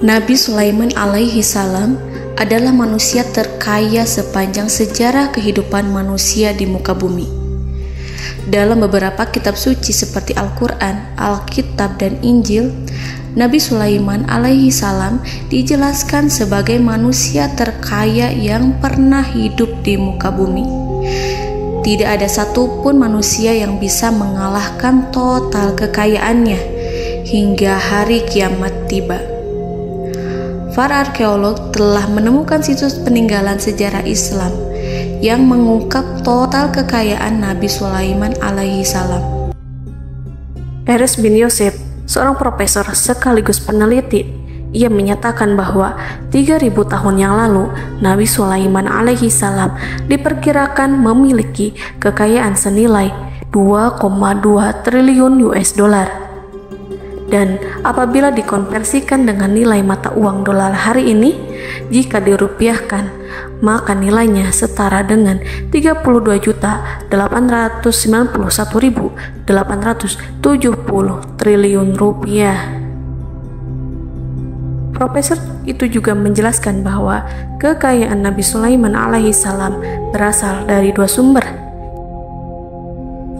Nabi Sulaiman alaihi salam adalah manusia terkaya sepanjang sejarah kehidupan manusia di muka bumi. Dalam beberapa kitab suci seperti Al-Quran, Alkitab, dan Injil, Nabi Sulaiman alaihi salam dijelaskan sebagai manusia terkaya yang pernah hidup di muka bumi. Tidak ada satupun manusia yang bisa mengalahkan total kekayaannya hingga hari kiamat tiba. Para arkeolog telah menemukan situs peninggalan sejarah Islam yang mengungkap total kekayaan Nabi Sulaiman alaihi salam. Erez bin Yosef, seorang profesor sekaligus peneliti, ia menyatakan bahwa 3.000 tahun yang lalu Nabi Sulaiman alaihi salam diperkirakan memiliki kekayaan senilai 2,2 triliun US dollar. Dan apabila dikonversikan dengan nilai mata uang dolar hari ini, jika dirupiahkan, maka nilainya setara dengan 32.891.870 triliun rupiah. Profesor itu juga menjelaskan bahwa kekayaan Nabi Sulaiman alaihi salam berasal dari dua sumber,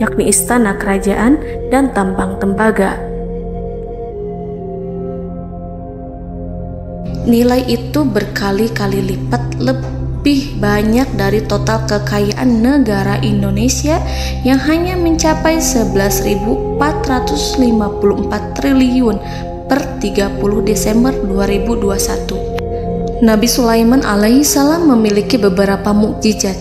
yakni istana kerajaan dan tambang tembaga. Nilai itu berkali-kali lipat lebih banyak dari total kekayaan negara Indonesia yang hanya mencapai 11.454 triliun per 30 Desember 2021. Nabi Sulaiman alaihi salam memiliki beberapa mukjizat.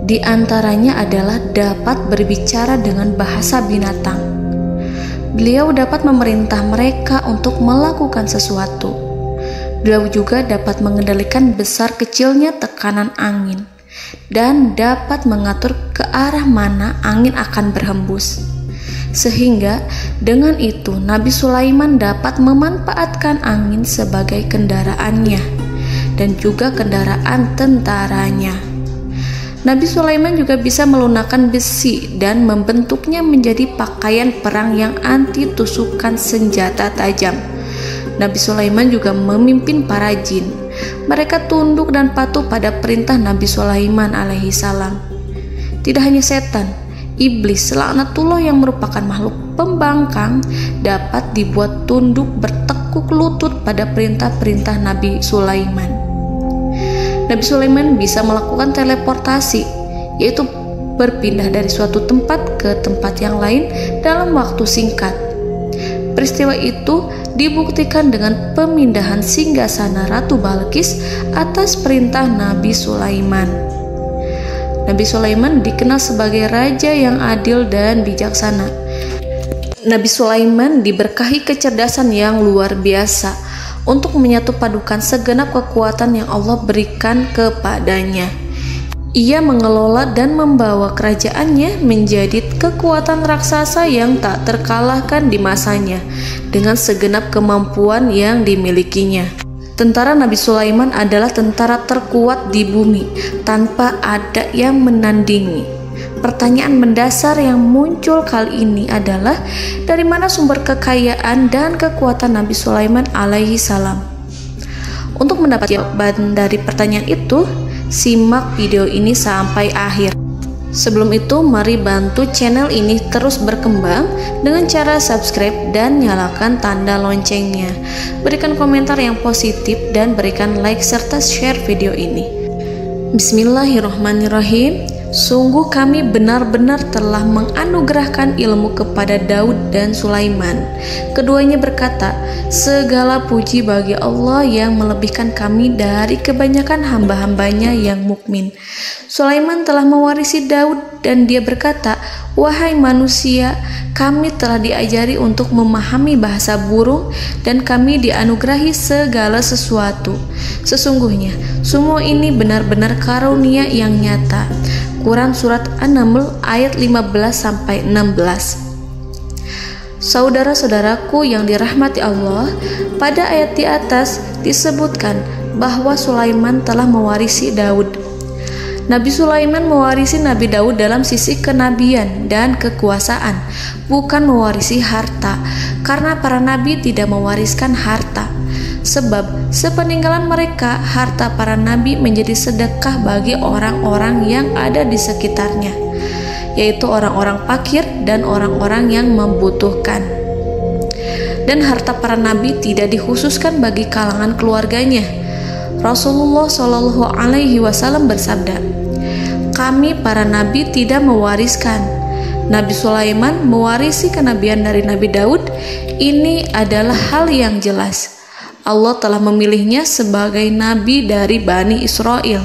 Di antaranya adalah dapat berbicara dengan bahasa binatang. Beliau dapat memerintah mereka untuk melakukan sesuatu. Beliau juga dapat mengendalikan besar kecilnya tekanan angin dan dapat mengatur ke arah mana angin akan berhembus. Sehingga dengan itu Nabi Sulaiman dapat memanfaatkan angin sebagai kendaraannya dan juga kendaraan tentaranya. Nabi Sulaiman juga bisa melunakkan besi dan membentuknya menjadi pakaian perang yang anti tusukan senjata tajam. Nabi Sulaiman juga memimpin para jin. Mereka tunduk dan patuh pada perintah Nabi Sulaiman alaihi salam. Tidak hanya setan, iblis laknatullah yang merupakan makhluk pembangkang dapat dibuat tunduk bertekuk lutut pada perintah-perintah Nabi Sulaiman. Nabi Sulaiman bisa melakukan teleportasi, yaitu berpindah dari suatu tempat ke tempat yang lain dalam waktu singkat. Peristiwa itu dibuktikan dengan pemindahan singgasana Ratu Balqis atas perintah Nabi Sulaiman. Nabi Sulaiman dikenal sebagai raja yang adil dan bijaksana. Nabi Sulaiman diberkahi kecerdasan yang luar biasa untuk menyatu padukan segenap kekuatan yang Allah berikan kepadanya. Ia mengelola dan membawa kerajaannya menjadi kekuatan raksasa yang tak terkalahkan di masanya dengan segenap kemampuan yang dimilikinya. Tentara Nabi Sulaiman adalah tentara terkuat di bumi tanpa ada yang menandingi. Pertanyaan mendasar yang muncul kali ini adalah dari mana sumber kekayaan dan kekuatan Nabi Sulaiman alaihi salam? Untuk mendapat jawaban dari pertanyaan itu, simak video ini sampai akhir. Sebelum itu, mari bantu channel ini terus berkembang dengan cara subscribe dan nyalakan tanda loncengnya. Berikan komentar yang positif dan berikan like serta share video ini. Bismillahirrahmanirrahim. Sungguh kami benar-benar telah menganugerahkan ilmu kepada Daud dan Sulaiman. Keduanya berkata, segala puji bagi Allah yang melebihkan kami dari kebanyakan hamba-hambanya yang mukmin. Sulaiman telah mewarisi Daud dan dia berkata, wahai manusia, kami telah diajari untuk memahami bahasa burung dan kami dianugerahi segala sesuatu. Sesungguhnya, semua ini benar-benar karunia yang nyata. Quran Surat An-Naml ayat 15-16. Saudara-saudaraku yang dirahmati Allah, pada ayat di atas disebutkan bahwa Sulaiman telah mewarisi Daud. Nabi Sulaiman mewarisi Nabi Daud dalam sisi kenabian dan kekuasaan, bukan mewarisi harta, karena para nabi tidak mewariskan harta. sebab sepeninggalan mereka harta para nabi menjadi sedekah bagi orang-orang yang ada di sekitarnya, yaitu orang-orang fakir dan orang-orang yang membutuhkan. Dan harta para nabi tidak dikhususkan bagi kalangan keluarganya. Rasulullah Shallallahu Alaihi Wasallam bersabda, "Kami para nabi tidak mewariskan. Nabi Sulaiman mewarisi kenabian dari Nabi Daud. Ini adalah hal yang jelas. Allah telah memilihnya sebagai nabi dari Bani Israel.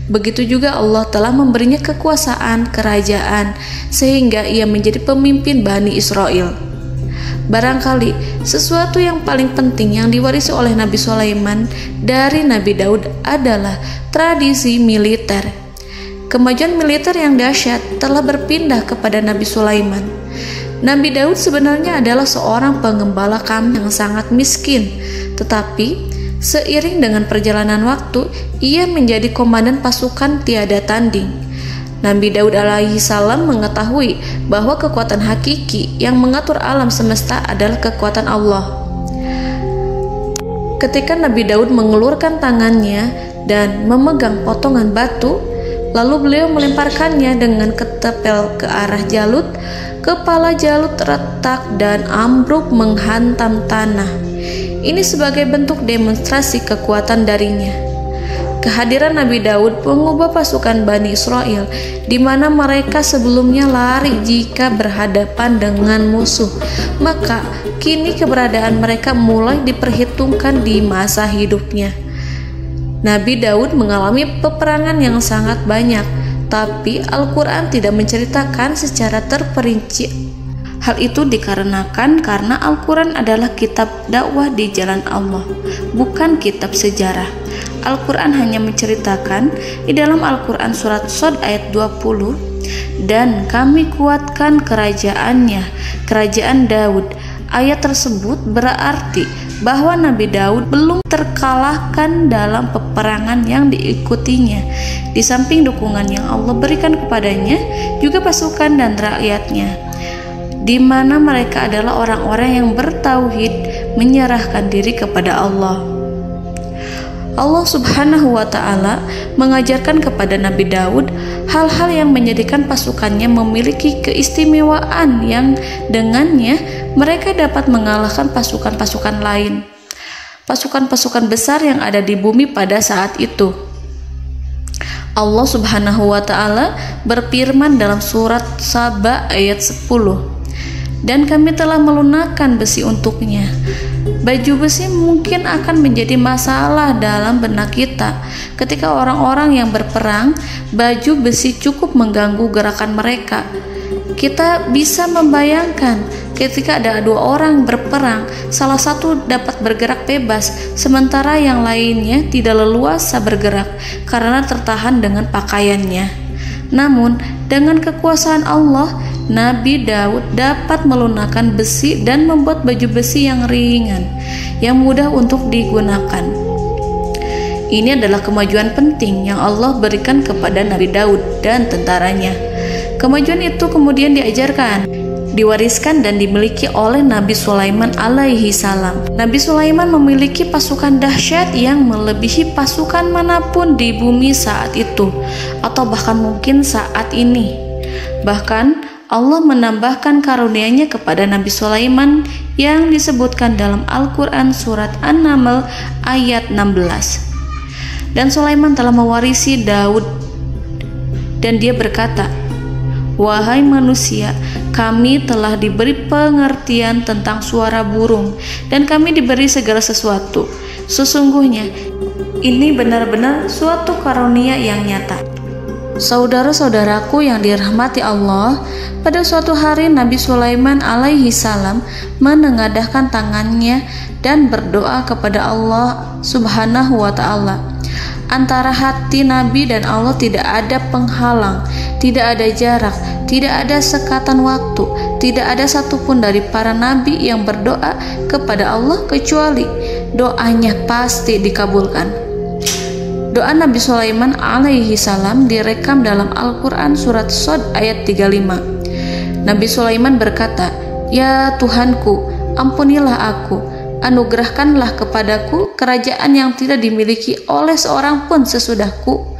Begitu juga Allah telah memberinya kekuasaan kerajaan sehingga ia menjadi pemimpin Bani Israel." Barangkali sesuatu yang paling penting yang diwarisi oleh Nabi Sulaiman dari Nabi Daud adalah tradisi militer. Kemajuan militer yang dahsyat telah berpindah kepada Nabi Sulaiman. Nabi Daud sebenarnya adalah seorang pengembala kambing yang sangat miskin, tetapi seiring dengan perjalanan waktu, ia menjadi komandan pasukan tiada tanding. Nabi Daud alaihi salam mengetahui bahwa kekuatan hakiki yang mengatur alam semesta adalah kekuatan Allah. Ketika Nabi Daud mengulurkan tangannya dan memegang potongan batu, lalu beliau melemparkannya dengan ketepel ke arah Jalut. Kepala Jalut retak dan ambruk menghantam tanah. Ini sebagai bentuk demonstrasi kekuatan darinya. Kehadiran Nabi Daud mengubah pasukan Bani Israel, di mana mereka sebelumnya lari jika berhadapan dengan musuh. Maka kini keberadaan mereka mulai diperhitungkan di masa hidupnya. Nabi Daud mengalami peperangan yang sangat banyak, tapi Al-Quran tidak menceritakan secara terperinci. Hal itu dikarenakan karena Al-Quran adalah kitab dakwah di jalan Allah, bukan kitab sejarah. Al-Quran hanya menceritakan di dalam Al-Quran surat Shad ayat 20, "Dan kami kuatkan kerajaannya, kerajaan Daud." Ayat tersebut berarti bahwa Nabi Daud belum terkalahkan dalam peperangan yang diikutinya. Di samping dukungan yang Allah berikan kepadanya, juga pasukan dan rakyatnya, di mana mereka adalah orang-orang yang bertauhid, menyerahkan diri kepada Allah. Allah Subhanahu wa Ta'ala mengajarkan kepada Nabi Daud hal-hal yang menjadikan pasukannya memiliki keistimewaan yang dengannya mereka dapat mengalahkan pasukan-pasukan lain, pasukan-pasukan besar yang ada di bumi pada saat itu. Allah Subhanahu wa Ta'ala berfirman dalam surat Saba ayat 10, "Dan kami telah melunakkan besi untuknya." Baju besi mungkin akan menjadi masalah dalam benak kita. Ketika orang-orang yang berperang, baju besi cukup mengganggu gerakan mereka. Kita bisa membayangkan ketika ada dua orang berperang, salah satu dapat bergerak bebas, sementara yang lainnya tidak leluasa bergerak karena tertahan dengan pakaiannya. Namun, dengan kekuasaan Allah, Nabi Daud dapat melunakkan besi dan membuat baju besi yang ringan, yang mudah untuk digunakan. Ini adalah kemajuan penting yang Allah berikan kepada Nabi Daud dan tentaranya. Kemajuan itu kemudian diajarkan, diwariskan dan dimiliki oleh Nabi Sulaiman alaihi salam. Nabi Sulaiman memiliki pasukan dahsyat yang melebihi pasukan manapun di bumi saat itu, atau bahkan mungkin saat ini. Bahkan Allah menambahkan karunia-Nya kepada Nabi Sulaiman yang disebutkan dalam Al-Quran surat An-Naml ayat 16. Dan Sulaiman telah mewarisi Daud, dan dia berkata, "Wahai manusia, kami telah diberi pengertian tentang suara burung, dan kami diberi segala sesuatu. Sesungguhnya ini benar-benar suatu karunia yang nyata." Saudara-saudaraku yang dirahmati Allah, pada suatu hari Nabi Sulaiman alaihi salam menengadahkan tangannya dan berdoa kepada Allah Subhanahu wa Ta'ala. Antara hati Nabi dan Allah tidak ada penghalang, tidak ada jarak, tidak ada sekatan waktu, tidak ada satupun dari para nabi yang berdoa kepada Allah kecuali doanya pasti dikabulkan. Doa Nabi Sulaiman alaihi salam direkam dalam Al-Quran surat Shad ayat 35. Nabi Sulaiman berkata, "Ya Tuhanku, ampunilah aku, anugerahkanlah kepadaku kerajaan yang tidak dimiliki oleh seorang pun sesudahku.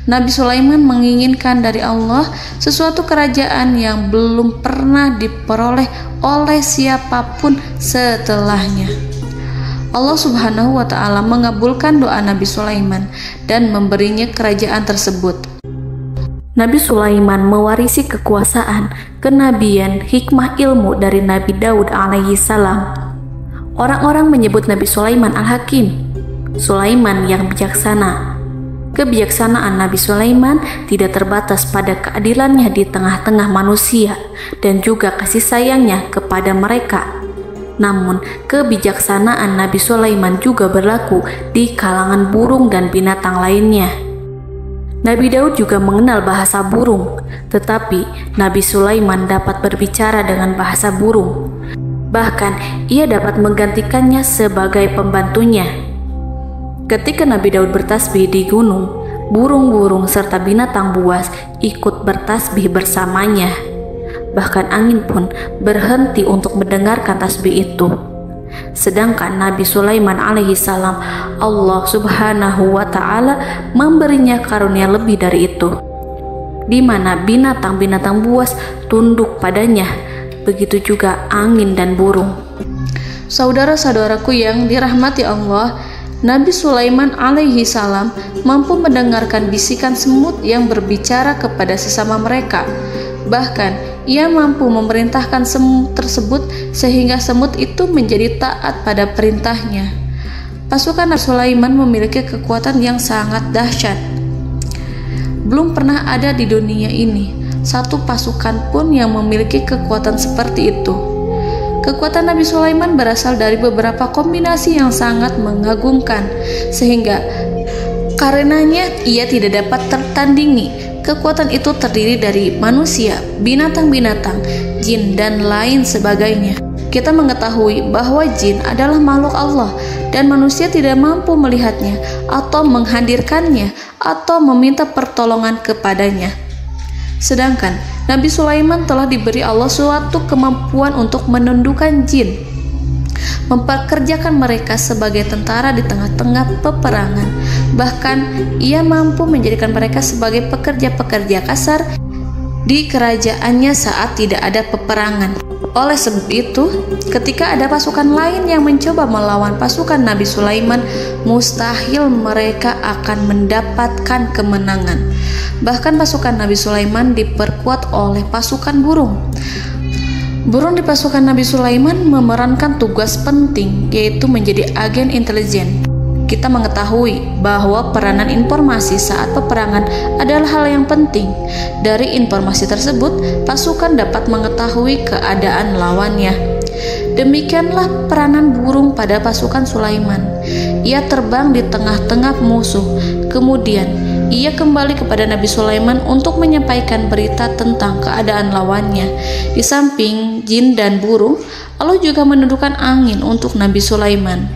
Nabi Sulaiman menginginkan dari Allah sesuatu kerajaan yang belum pernah diperoleh oleh siapapun setelahnya. Allah Subhanahu wa Ta'ala mengabulkan doa Nabi Sulaiman dan memberinya kerajaan tersebut. Nabi Sulaiman mewarisi kekuasaan, kenabian, hikmah ilmu dari Nabi Daud alaihi salam. Orang-orang menyebut Nabi Sulaiman Al-Hakim, Sulaiman yang bijaksana. Kebijaksanaan Nabi Sulaiman tidak terbatas pada keadilannya di tengah-tengah manusia dan juga kasih sayangnya kepada mereka. Namun, kebijaksanaan Nabi Sulaiman juga berlaku di kalangan burung dan binatang lainnya. Nabi Daud juga mengenal bahasa burung, tetapi Nabi Sulaiman dapat berbicara dengan bahasa burung. Bahkan, ia dapat menggantikannya sebagai pembantunya. Ketika Nabi Daud bertasbih di gunung, burung-burung serta binatang buas ikut bertasbih bersamanya. Bahkan angin pun berhenti untuk mendengarkan tasbih itu. Sedangkan Nabi Sulaiman alaihi salam, Allah Subhanahu wa Ta'ala memberinya karunia lebih dari itu, di mana binatang-binatang buas tunduk padanya, begitu juga angin dan burung. Saudara-saudaraku yang dirahmati Allah, Nabi Sulaiman alaihi salam mampu mendengarkan bisikan semut yang berbicara kepada sesama mereka. Bahkan ia mampu memerintahkan semut tersebut sehingga semut itu menjadi taat pada perintahnya. Pasukan Nabi Sulaiman memiliki kekuatan yang sangat dahsyat. Belum pernah ada di dunia ini satu pasukan pun yang memiliki kekuatan seperti itu. Kekuatan Nabi Sulaiman berasal dari beberapa kombinasi yang sangat mengagumkan, sehingga karenanya ia tidak dapat tertandingi. Kekuatan itu terdiri dari manusia, binatang-binatang, jin, dan lain sebagainya. Kita mengetahui bahwa jin adalah makhluk Allah dan manusia tidak mampu melihatnya atau menghadirkannya atau meminta pertolongan kepadanya. Sedangkan Nabi Sulaiman telah diberi Allah suatu kemampuan untuk menundukkan jin, mempekerjakan mereka sebagai tentara di tengah-tengah peperangan. Bahkan ia mampu menjadikan mereka sebagai pekerja-pekerja kasar di kerajaannya saat tidak ada peperangan. Oleh sebab itu, ketika ada pasukan lain yang mencoba melawan pasukan Nabi Sulaiman, mustahil mereka akan mendapatkan kemenangan. Bahkan pasukan Nabi Sulaiman diperkuat oleh pasukan burung. Burung di pasukan Nabi Sulaiman memerankan tugas penting, yaitu menjadi agen intelijen. Kita mengetahui bahwa peranan informasi saat peperangan adalah hal yang penting. Dari informasi tersebut, pasukan dapat mengetahui keadaan lawannya. Demikianlah peranan burung pada pasukan Sulaiman. Ia terbang di tengah-tengah musuh. Kemudian, ia kembali kepada Nabi Sulaiman untuk menyampaikan berita tentang keadaan lawannya. Di samping jin dan burung, Allah juga menundukkan angin untuk Nabi Sulaiman.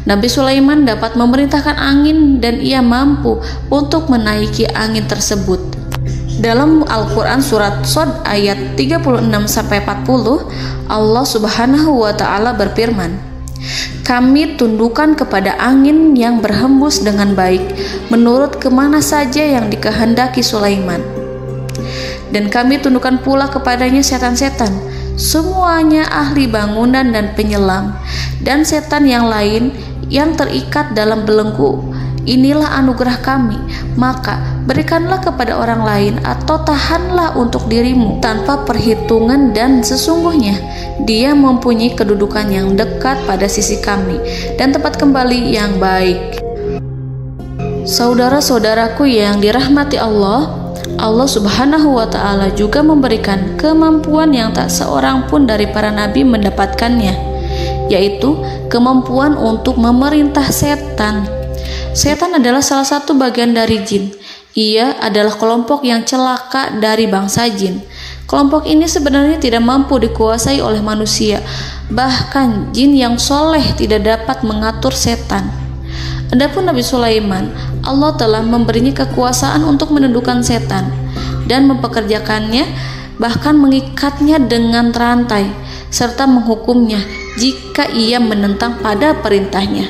Nabi Sulaiman dapat memerintahkan angin dan ia mampu untuk menaiki angin tersebut. Dalam Al-Quran surat Shad ayat 36-40, Allah Subhanahu wa Ta'ala berfirman, "Kami tundukkan kepada angin yang berhembus dengan baik menurut kemana saja yang dikehendaki Sulaiman. Dan kami tundukkan pula kepadanya setan-setan, semuanya ahli bangunan dan penyelam, dan setan yang lain yang terikat dalam belenggu. Inilah anugerah kami, maka berikanlah kepada orang lain atau tahanlah untuk dirimu tanpa perhitungan, dan sesungguhnya dia mempunyai kedudukan yang dekat pada sisi kami dan tempat kembali yang baik." Saudara-saudaraku yang dirahmati Allah, Allah Subhanahu wa Ta'ala juga memberikan kemampuan yang tak seorang pun dari para nabi mendapatkannya, yaitu kemampuan untuk memerintah setan. Setan adalah salah satu bagian dari jin. Ia adalah kelompok yang celaka dari bangsa jin. Kelompok ini sebenarnya tidak mampu dikuasai oleh manusia. Bahkan jin yang soleh tidak dapat mengatur setan. Adapun Nabi Sulaiman, Allah telah memberinya kekuasaan untuk menundukkan setan dan mempekerjakannya, bahkan mengikatnya dengan rantai serta menghukumnya jika ia menentang pada perintahnya.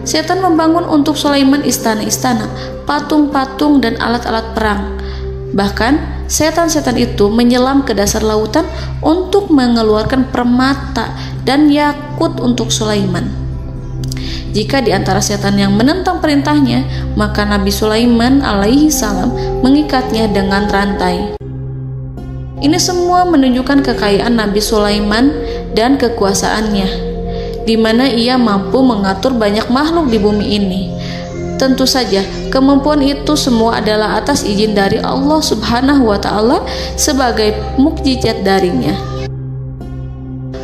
Setan membangun untuk Sulaiman istana-istana, patung-patung, dan alat-alat perang. Bahkan setan-setan itu menyelam ke dasar lautan untuk mengeluarkan permata dan yakut untuk Sulaiman. Jika di antara setan yang menentang perintahnya, maka Nabi Sulaiman alaihi salam mengikatnya dengan rantai. Ini semua menunjukkan kekayaan Nabi Sulaiman dan kekuasaannya, di mana ia mampu mengatur banyak makhluk di bumi ini. Tentu saja, kemampuan itu semua adalah atas izin dari Allah Subhanahu wa Ta'ala sebagai mukjizat darinya.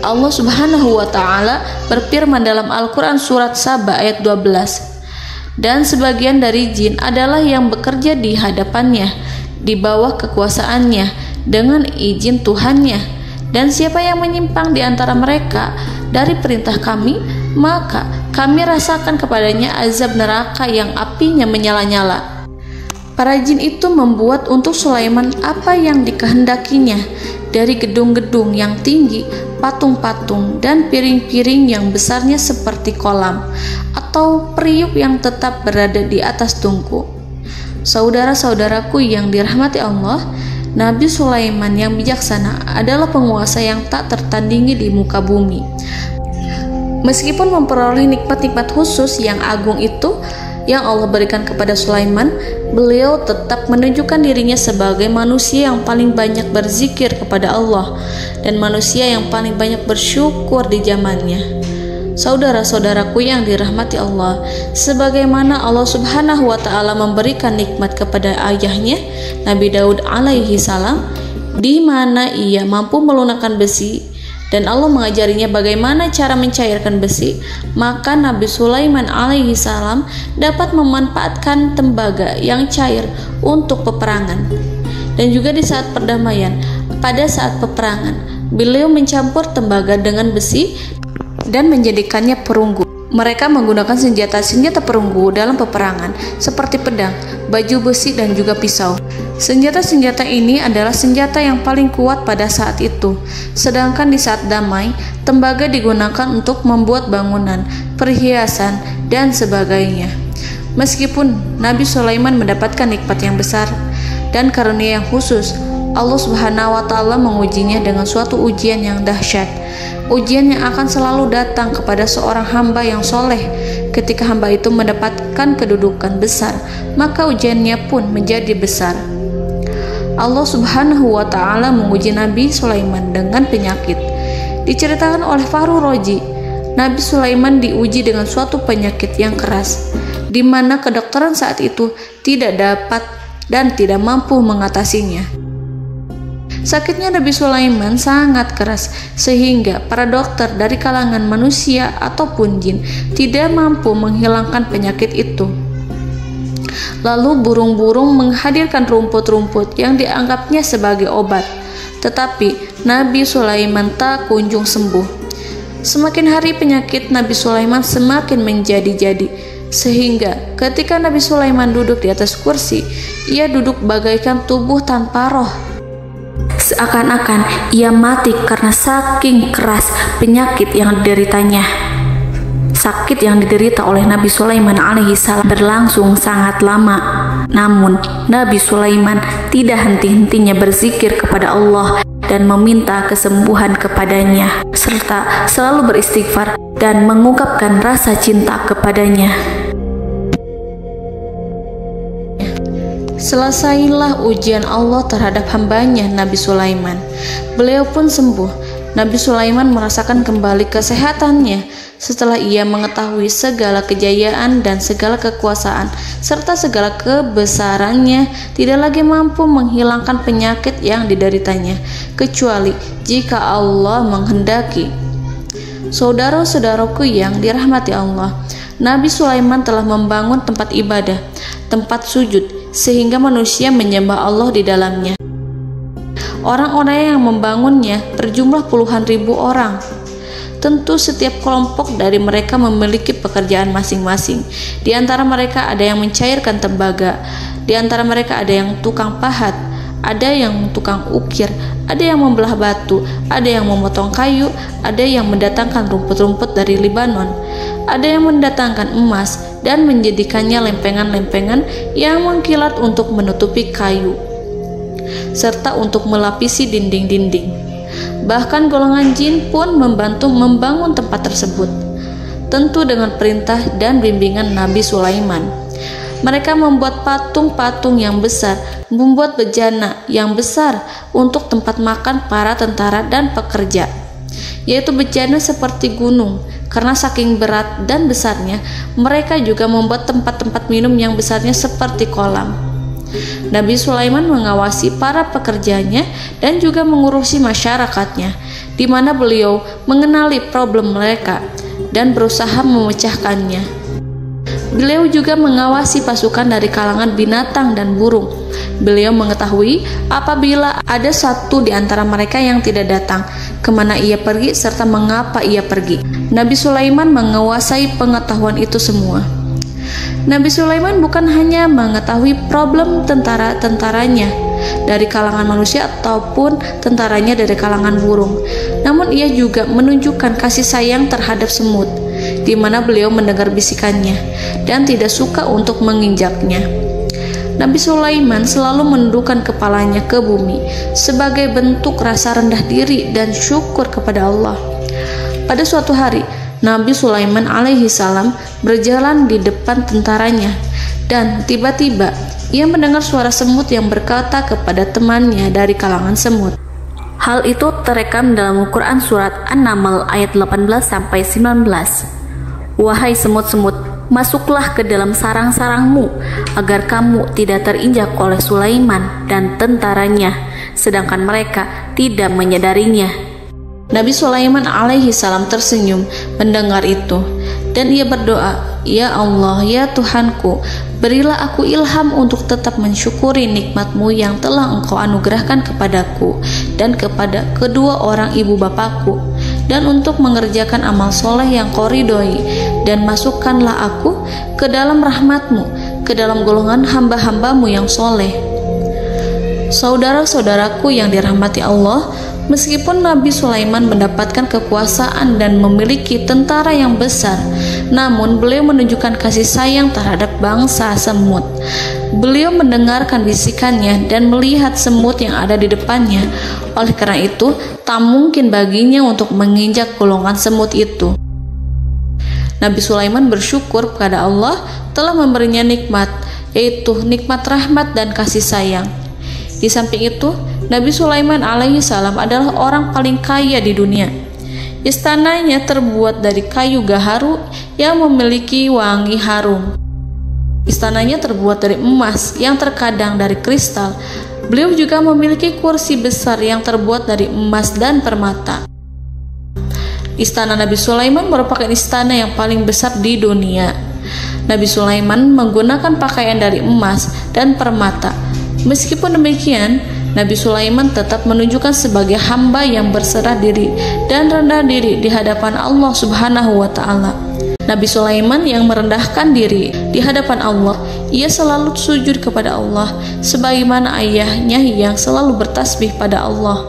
Allah Subhanahu wa Ta'ala berfirman dalam Al-Quran surat Saba ayat 12, dan sebagian dari jin adalah yang bekerja di hadapannya di bawah kekuasaannya dengan izin Tuhannya, dan siapa yang menyimpang di antara mereka dari perintah kami, maka kami rasakan kepadanya azab neraka yang apinya menyala-nyala. Para jin itu membuat untuk Sulaiman apa yang dikehendakinya, dari gedung-gedung yang tinggi, patung-patung, dan piring-piring yang besarnya seperti kolam, atau periuk yang tetap berada di atas tungku. Saudara-saudaraku yang dirahmati Allah, Nabi Sulaiman yang bijaksana adalah penguasa yang tak tertandingi di muka bumi. Meskipun memperoleh nikmat-nikmat khusus yang agung itu yang Allah berikan kepada Sulaiman, beliau tetap menunjukkan dirinya sebagai manusia yang paling banyak berzikir kepada Allah dan manusia yang paling banyak bersyukur di zamannya. Saudara-saudaraku yang dirahmati Allah, sebagaimana Allah Subhanahu wa Ta'ala memberikan nikmat kepada ayahnya Nabi Daud alaihi salam, di mana ia mampu melunakkan besi, dan Allah mengajarinya bagaimana cara mencairkan besi, maka Nabi Sulaiman alaihi salam dapat memanfaatkan tembaga yang cair untuk peperangan. Dan juga di saat perdamaian, pada saat peperangan, beliau mencampur tembaga dengan besi dan menjadikannya perunggu. Mereka menggunakan senjata-senjata perunggu dalam peperangan seperti pedang, baju besi, dan juga pisau. Senjata-senjata ini adalah senjata yang paling kuat pada saat itu. Sedangkan di saat damai, tembaga digunakan untuk membuat bangunan, perhiasan, dan sebagainya. Meskipun Nabi Sulaiman mendapatkan nikmat yang besar dan karunia yang khusus, Allah Subhanahu wa Ta'ala mengujinya dengan suatu ujian yang dahsyat. Ujian yang akan selalu datang kepada seorang hamba yang soleh. Ketika hamba itu mendapatkan kedudukan besar, maka ujiannya pun menjadi besar. Allah Subhanahu wa Ta'ala menguji Nabi Sulaiman dengan penyakit. Diceritakan oleh Fahru Roji, Nabi Sulaiman diuji dengan suatu penyakit yang keras, di mana kedokteran saat itu tidak dapat dan tidak mampu mengatasinya. Sakitnya Nabi Sulaiman sangat keras sehingga para dokter dari kalangan manusia ataupun jin tidak mampu menghilangkan penyakit itu. Lalu burung-burung menghadirkan rumput-rumput yang dianggapnya sebagai obat, tetapi Nabi Sulaiman tak kunjung sembuh. Semakin hari penyakit Nabi Sulaiman semakin menjadi-jadi, sehingga ketika Nabi Sulaiman duduk di atas kursi, ia duduk bagaikan tubuh tanpa roh. Seakan-akan ia mati karena saking keras penyakit yang dideritanya. Sakit yang diderita oleh Nabi Sulaiman alaihi salam berlangsung sangat lama. Namun Nabi Sulaiman tidak henti-hentinya berzikir kepada Allah dan meminta kesembuhan kepadanya, serta selalu beristighfar dan mengungkapkan rasa cinta kepadanya. Selesailah ujian Allah terhadap hambanya Nabi Sulaiman. Beliau pun sembuh. Nabi Sulaiman merasakan kembali kesehatannya setelah ia mengetahui segala kejayaan dan segala kekuasaan serta segala kebesarannya tidak lagi mampu menghilangkan penyakit yang dideritanya kecuali jika Allah menghendaki. Saudara-saudaraku yang dirahmati Allah, Nabi Sulaiman telah membangun tempat ibadah, tempat sujud, sehingga manusia menyembah Allah di dalamnya. Orang-orang yang membangunnya berjumlah puluhan ribu orang. Tentu setiap kelompok dari mereka memiliki pekerjaan masing-masing. Di antara mereka ada yang mencairkan tembaga, di antara mereka ada yang tukang pahat, ada yang tukang ukir, ada yang membelah batu, ada yang memotong kayu, ada yang mendatangkan rumput-rumput dari Libanon, ada yang mendatangkan emas dan menjadikannya lempengan-lempengan yang mengkilat untuk menutupi kayu, serta untuk melapisi dinding-dinding. Bahkan golongan jin pun membantu membangun tempat tersebut, tentu dengan perintah dan bimbingan Nabi Sulaiman. Mereka membuat patung-patung yang besar, membuat bejana yang besar untuk tempat makan para tentara dan pekerja, yaitu bejana seperti gunung. Karena saking berat dan besarnya, mereka juga membuat tempat-tempat minum yang besarnya seperti kolam. Nabi Sulaiman mengawasi para pekerjanya dan juga mengurusi masyarakatnya, di mana beliau mengenali problem mereka dan berusaha memecahkannya. Beliau juga mengawasi pasukan dari kalangan binatang dan burung. Beliau mengetahui apabila ada satu di antara mereka yang tidak datang, kemana ia pergi, serta mengapa ia pergi. Nabi Sulaiman menguasai pengetahuan itu semua. Nabi Sulaiman bukan hanya mengetahui problem tentara-tentaranya dari kalangan manusia ataupun tentaranya dari kalangan burung, namun ia juga menunjukkan kasih sayang terhadap semut, di mana beliau mendengar bisikannya dan tidak suka untuk menginjaknya. Nabi Sulaiman selalu menundukkan kepalanya ke bumi sebagai bentuk rasa rendah diri dan syukur kepada Allah. Pada suatu hari, Nabi Sulaiman alaihi salam berjalan di depan tentaranya dan tiba-tiba ia mendengar suara semut yang berkata kepada temannya dari kalangan semut. Hal itu terekam dalam Al-Quran surat An-Naml ayat 18-19. Wahai semut-semut, masuklah ke dalam sarang-sarangmu agar kamu tidak terinjak oleh Sulaiman dan tentaranya, sedangkan mereka tidak menyadarinya. Nabi Sulaiman alaihi salam tersenyum mendengar itu dan ia berdoa, "Ya Allah, ya Tuhanku, berilah aku ilham untuk tetap mensyukuri nikmat-Mu yang telah Engkau anugerahkan kepadaku dan kepada kedua orang ibu bapakku, dan untuk mengerjakan amal soleh yang Kau ridhoi, dan masukkanlah aku ke dalam rahmat-Mu, ke dalam golongan hamba-hamba-Mu yang soleh." Saudara-saudaraku yang dirahmati Allah, meskipun Nabi Sulaiman mendapatkan kekuasaan dan memiliki tentara yang besar, namun beliau menunjukkan kasih sayang terhadap bangsa semut. Beliau mendengarkan bisikannya dan melihat semut yang ada di depannya. Oleh karena itu, tak mungkin baginya untuk menginjak golongan semut itu. Nabi Sulaiman bersyukur kepada Allah telah memberinya nikmat, yaitu nikmat rahmat dan kasih sayang. Di samping itu, Nabi Sulaiman alaihi salam adalah orang paling kaya di dunia. Istananya terbuat dari kayu gaharu yang memiliki wangi harum. Istananya terbuat dari emas yang terkadang dari kristal. Beliau juga memiliki kursi besar yang terbuat dari emas dan permata. Istana Nabi Sulaiman merupakan istana yang paling besar di dunia. Nabi Sulaiman menggunakan pakaian dari emas dan permata. Meskipun demikian, Nabi Sulaiman tetap menunjukkan sebagai hamba yang berserah diri dan rendah diri di hadapan Allah Subhanahu wa Ta'ala. Nabi Sulaiman yang merendahkan diri di hadapan Allah, ia selalu sujud kepada Allah, sebagaimana ayahnya yang selalu bertasbih pada Allah.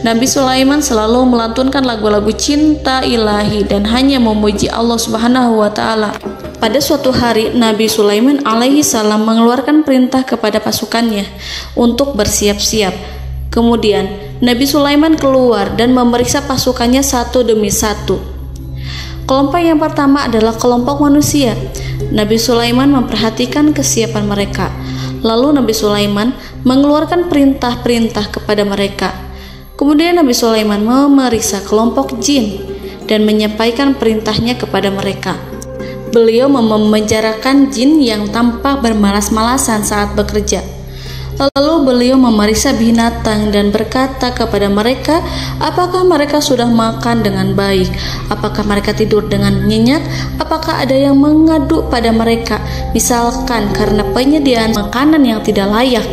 Nabi Sulaiman selalu melantunkan lagu-lagu cinta ilahi dan hanya memuji Allah Subhanahu wa Ta'ala. Pada suatu hari, Nabi Sulaiman alaihi salam mengeluarkan perintah kepada pasukannya untuk bersiap-siap. Kemudian, Nabi Sulaiman keluar dan memeriksa pasukannya satu demi satu. Kelompok yang pertama adalah kelompok manusia. Nabi Sulaiman memperhatikan kesiapan mereka. Lalu Nabi Sulaiman mengeluarkan perintah-perintah kepada mereka. Kemudian Nabi Sulaiman memeriksa kelompok jin dan menyampaikan perintahnya kepada mereka. Beliau memenjarakan jin yang tampak bermalas-malasan saat bekerja. Lalu beliau memeriksa binatang dan berkata kepada mereka, apakah mereka sudah makan dengan baik, apakah mereka tidur dengan nyenyak, apakah ada yang mengadu pada mereka, misalkan karena penyediaan makanan yang tidak layak,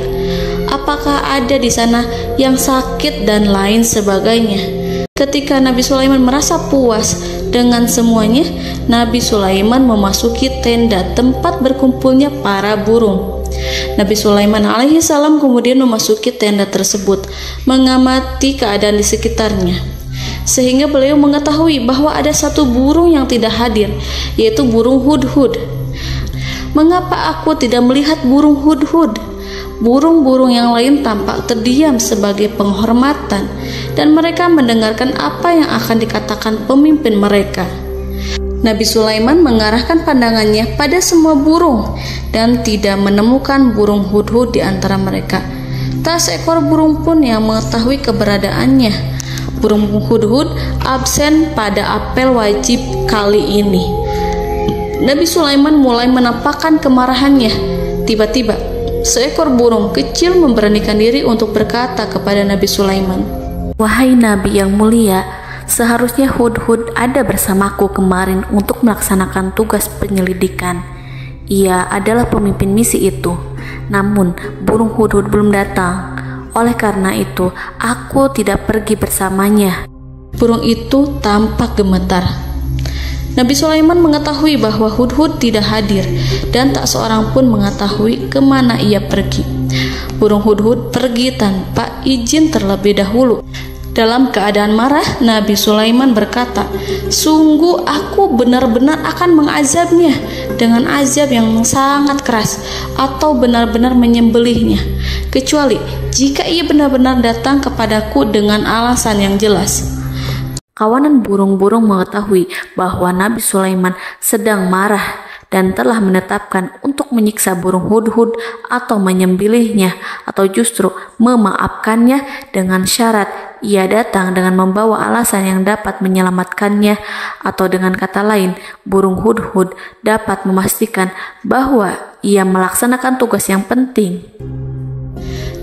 apakah ada di sana yang sakit dan lain sebagainya. Ketika Nabi Sulaiman merasa puas Dengan semuanya, Nabi Sulaiman memasuki tenda tempat berkumpulnya para burung. Nabi Sulaiman alaihissalam kemudian memasuki tenda tersebut, mengamati keadaan di sekitarnya, sehingga beliau mengetahui bahwa ada satu burung yang tidak hadir, yaitu burung hudhud. Mengapa aku tidak melihat burung hudhud? Burung-burung yang lain tampak terdiam sebagai penghormatan, dan mereka mendengarkan apa yang akan dikatakan pemimpin mereka. Nabi Sulaiman mengarahkan pandangannya pada semua burung dan tidak menemukan burung hudhud di antara mereka. Tak seekor burung pun yang mengetahui keberadaannya. Burung hudhud absen pada apel wajib kali ini. Nabi Sulaiman mulai menampakkan kemarahannya. Tiba-tiba, seekor burung kecil memberanikan diri untuk berkata kepada Nabi Sulaiman, "Wahai Nabi yang mulia, seharusnya hudhud ada bersamaku kemarin untuk melaksanakan tugas penyelidikan. Ia adalah pemimpin misi itu. Namun, burung hudhud belum datang. Oleh karena itu, aku tidak pergi bersamanya." Burung itu tampak gemetar. Nabi Sulaiman mengetahui bahwa hudhud tidak hadir dan tak seorang pun mengetahui kemana ia pergi. Burung hudhud pergi tanpa izin terlebih dahulu. Dalam keadaan marah, Nabi Sulaiman berkata, "Sungguh aku benar-benar akan mengazabnya dengan azab yang sangat keras, atau benar-benar menyembelihnya, kecuali jika ia benar-benar datang kepadaku dengan alasan yang jelas." Kawanan burung-burung mengetahui bahwa Nabi Sulaiman sedang marah dan telah menetapkan untuk menyiksa burung hudhud atau menyembelihnya, atau justru memaafkannya dengan syarat ia datang dengan membawa alasan yang dapat menyelamatkannya, atau dengan kata lain, burung hudhud dapat memastikan bahwa ia melaksanakan tugas yang penting.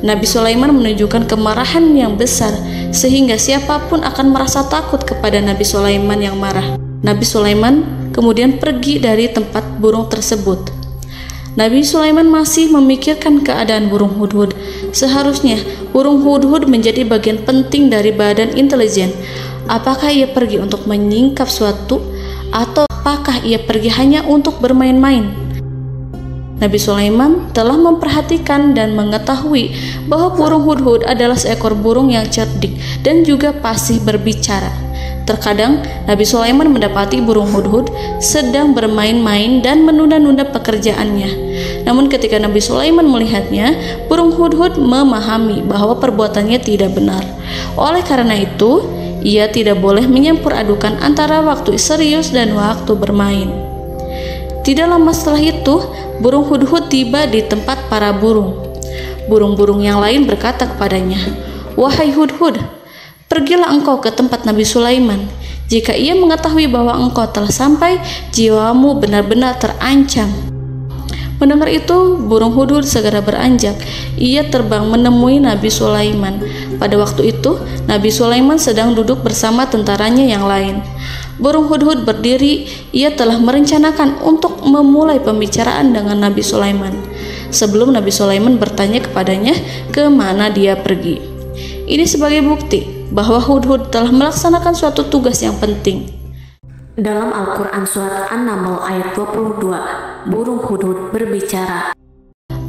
Nabi Sulaiman menunjukkan kemarahan yang besar sehingga siapapun akan merasa takut kepada Nabi Sulaiman yang marah. Nabi Sulaiman kemudian pergi dari tempat burung tersebut. Nabi Sulaiman masih memikirkan keadaan burung hudhud. Seharusnya burung hudhud menjadi bagian penting dari badan intelijen. Apakah ia pergi untuk menyingkap suatu, atau apakah ia pergi hanya untuk bermain-main? Nabi Sulaiman telah memperhatikan dan mengetahui bahwa burung hudhud adalah seekor burung yang cerdik dan juga fasih berbicara. Terkadang Nabi Sulaiman mendapati burung hudhud sedang bermain-main dan menunda-nunda pekerjaannya. Namun ketika Nabi Sulaiman melihatnya, burung hudhud memahami bahwa perbuatannya tidak benar. Oleh karena itu, ia tidak boleh menyampur adukan antara waktu serius dan waktu bermain. Tidak lama setelah itu, burung hudhud tiba di tempat para burung. Burung-burung yang lain berkata kepadanya, "Wahai hudhud, pergilah engkau ke tempat Nabi Sulaiman. Jika ia mengetahui bahwa engkau telah sampai, jiwamu benar-benar terancam." Mendengar itu, burung hudhud segera beranjak. Ia terbang menemui Nabi Sulaiman. Pada waktu itu, Nabi Sulaiman sedang duduk bersama tentaranya yang lain. Burung hudhud berdiri. Ia telah merencanakan untuk memulai pembicaraan dengan Nabi Sulaiman sebelum Nabi Sulaiman bertanya kepadanya kemana dia pergi. Ini sebagai bukti bahwa hudhud telah melaksanakan suatu tugas yang penting. Dalam Al-Quran Surat An-Naml ayat 22, burung hudhud berbicara,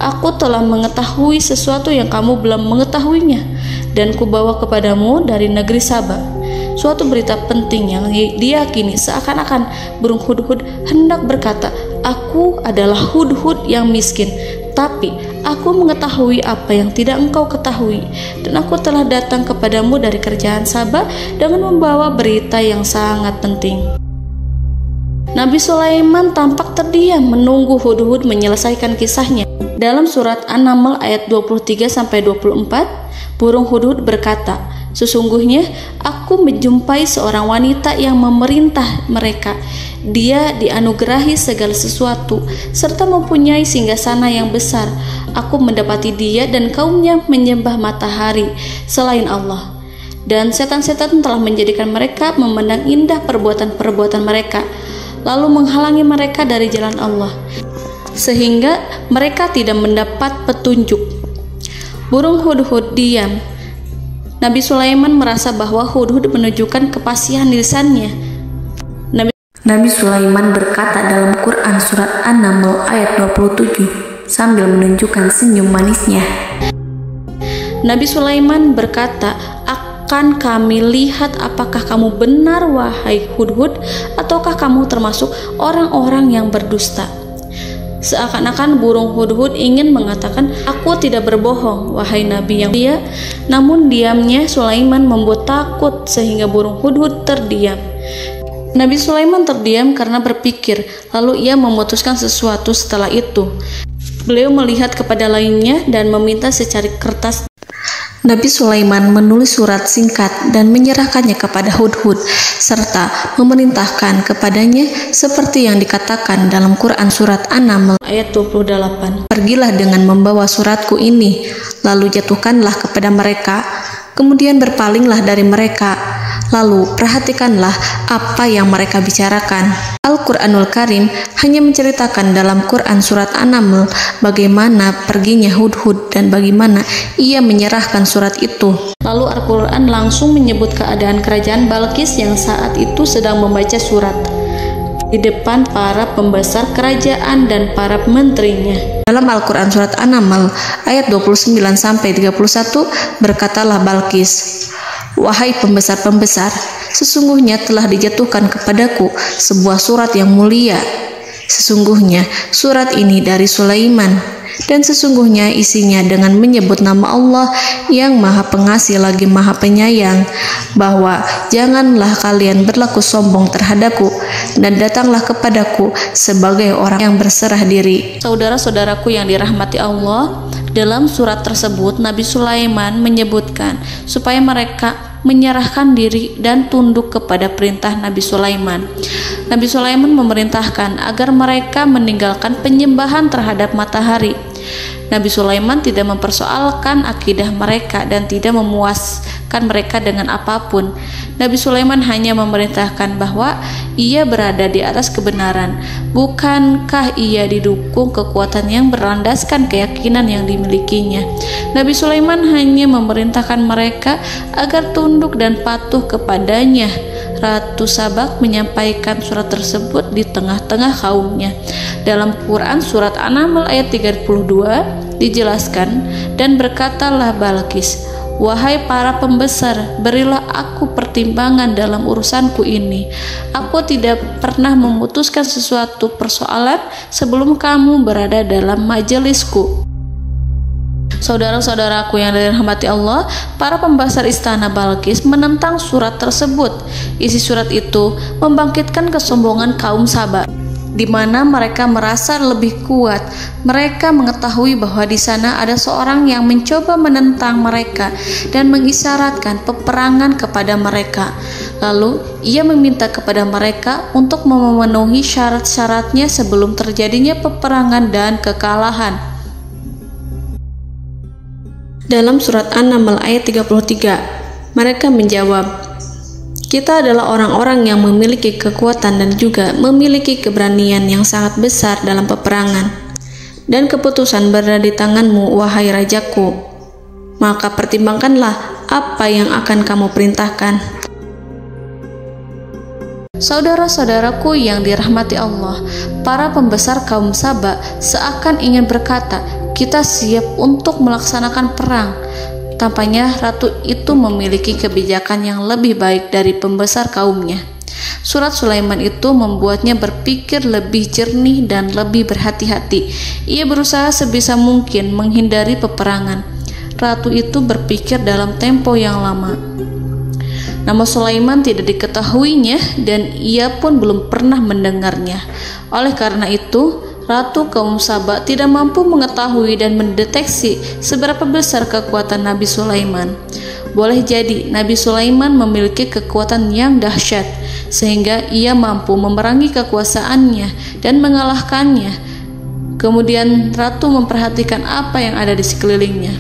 "Aku telah mengetahui sesuatu yang kamu belum mengetahuinya, dan kubawa kepadamu dari negeri Saba suatu berita penting yang diyakini seakan-akan burung hudhud hendak berkata, 'Aku adalah hudhud yang miskin, tapi aku mengetahui apa yang tidak engkau ketahui, dan aku telah datang kepadamu dari kerajaan Saba dengan membawa berita yang sangat penting.'" Nabi Sulaiman tampak terdiam menunggu hudhud menyelesaikan kisahnya. Dalam surat An-Naml ayat 23-24, burung hudhud berkata, "Sesungguhnya aku menjumpai seorang wanita yang memerintah mereka. Dia dianugerahi segala sesuatu serta mempunyai singgasana yang besar. Aku mendapati dia dan kaumnya menyembah matahari selain Allah. Dan setan-setan telah menjadikan mereka memandang indah perbuatan-perbuatan mereka, lalu menghalangi mereka dari jalan Allah, sehingga mereka tidak mendapat petunjuk." Burung hudhud diam. Nabi Sulaiman merasa bahwa hudhud menunjukkan kefasihan lisannya. Nabi Sulaiman berkata dalam Quran surat An-Naml ayat 27 sambil menunjukkan senyum manisnya. Nabi Sulaiman berkata, "Akan kami lihat apakah kamu benar wahai Hudhud, ataukah kamu termasuk orang-orang yang berdusta." Seakan-akan burung Hudhud ingin mengatakan, "Aku tidak berbohong, wahai Nabi yang mulia." Namun diamnya Sulaiman membuat takut sehingga burung Hudhud terdiam. Nabi Sulaiman terdiam karena berpikir, lalu ia memutuskan sesuatu setelah itu. Beliau melihat kepada lainnya dan meminta secari kertas. Nabi Sulaiman menulis surat singkat dan menyerahkannya kepada Hudhud serta memerintahkan kepadanya seperti yang dikatakan dalam Quran surat An-Naml ayat 28. "Pergilah dengan membawa suratku ini, lalu jatuhkanlah kepada mereka, kemudian berpalinglah dari mereka, lalu perhatikanlah apa yang mereka bicarakan." Al-Quranul Karim hanya menceritakan dalam Quran surat An-Naml bagaimana perginya Hudhud dan bagaimana ia menyerahkan surat itu. Lalu Al-Quran langsung menyebut keadaan kerajaan Balqis yang saat itu sedang membaca surat di depan para pembesar kerajaan dan para menterinya. Dalam Al-Quran surat An-Naml ayat 29-31 berkatalah Balqis, "Wahai pembesar-pembesar, sesungguhnya telah dijatuhkan kepadaku sebuah surat yang mulia. Sesungguhnya surat ini dari Sulaiman, dan sesungguhnya isinya dengan menyebut nama Allah yang Maha Pengasih lagi Maha Penyayang, bahwa janganlah kalian berlaku sombong terhadapku, dan datanglah kepadaku sebagai orang yang berserah diri." Saudara-saudaraku yang dirahmati Allah, dalam surat tersebut Nabi Sulaiman menyebutkan supaya mereka menyerahkan diri dan tunduk kepada perintah Nabi Sulaiman. Nabi Sulaiman memerintahkan agar mereka meninggalkan penyembahan terhadap matahari. Nabi Sulaiman tidak mempersoalkan akidah mereka dan tidak memuaskan mereka dengan apapun. Nabi Sulaiman hanya memerintahkan bahwa ia berada di atas kebenaran. Bukankah ia didukung kekuatan yang berlandaskan keyakinan yang dimilikinya? Nabi Sulaiman hanya memerintahkan mereka agar tunduk dan patuh kepadanya. Ratu Sabak menyampaikan surat tersebut di tengah-tengah kaumnya. Dalam Quran surat An-Naml ayat 32 dijelaskan, "Dan berkatalah Balqis, wahai para pembesar, berilah aku pertimbangan dalam urusanku ini. Aku tidak pernah memutuskan sesuatu persoalan sebelum kamu berada dalam majelisku." Saudara-saudaraku yang dirahmati Allah, para pembesar istana Balqis menentang surat tersebut. Isi surat itu membangkitkan kesombongan kaum Sabak, di mana mereka merasa lebih kuat. Mereka mengetahui bahwa di sana ada seorang yang mencoba menentang mereka dan mengisyaratkan peperangan kepada mereka. Lalu ia meminta kepada mereka untuk memenuhi syarat-syaratnya sebelum terjadinya peperangan dan kekalahan. Dalam surat An-Naml ayat 33, mereka menjawab, "Kita adalah orang-orang yang memiliki kekuatan dan juga memiliki keberanian yang sangat besar dalam peperangan. Dan keputusan berada di tanganmu, wahai rajaku. Maka pertimbangkanlah apa yang akan kamu perintahkan." Saudara-saudaraku yang dirahmati Allah, para pembesar kaum Sabak seakan ingin berkata, "Kita siap untuk melaksanakan perang." Tampaknya ratu itu memiliki kebijakan yang lebih baik dari pembesar kaumnya. Surat Sulaiman itu membuatnya berpikir lebih jernih dan lebih berhati-hati. Ia berusaha sebisa mungkin menghindari peperangan. Ratu itu berpikir dalam tempo yang lama. Nama Sulaiman tidak diketahuinya dan ia pun belum pernah mendengarnya. Oleh karena itu, Ratu kaum Sabak tidak mampu mengetahui dan mendeteksi seberapa besar kekuatan Nabi Sulaiman. Boleh jadi Nabi Sulaiman memiliki kekuatan yang dahsyat, sehingga ia mampu memerangi kekuasaannya dan mengalahkannya. Kemudian Ratu memperhatikan apa yang ada di sekelilingnya.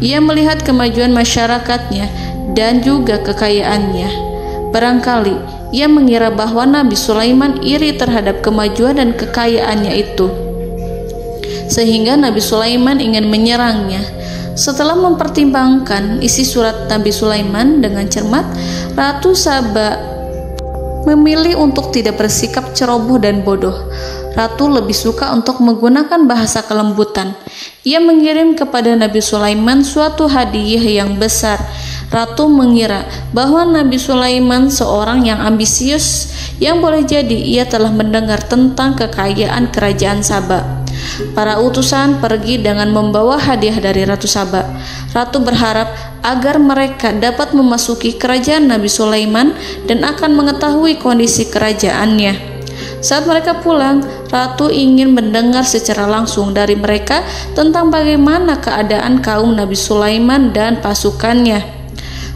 Ia melihat kemajuan masyarakatnya dan juga kekayaannya. Barangkali ia mengira bahwa Nabi Sulaiman iri terhadap kemajuan dan kekayaannya itu, sehingga Nabi Sulaiman ingin menyerangnya. Setelah mempertimbangkan isi surat Nabi Sulaiman dengan cermat, Ratu Sabak memilih untuk tidak bersikap ceroboh dan bodoh. Ratu lebih suka untuk menggunakan bahasa kelembutan. Ia mengirim kepada Nabi Sulaiman suatu hadiah yang besar. Ratu mengira bahwa Nabi Sulaiman seorang yang ambisius, yang boleh jadi ia telah mendengar tentang kekayaan kerajaan Saba. Para utusan pergi dengan membawa hadiah dari Ratu Saba. Ratu berharap agar mereka dapat memasuki kerajaan Nabi Sulaiman dan akan mengetahui kondisi kerajaannya. Saat mereka pulang, Ratu ingin mendengar secara langsung dari mereka tentang bagaimana keadaan kaum Nabi Sulaiman dan pasukannya.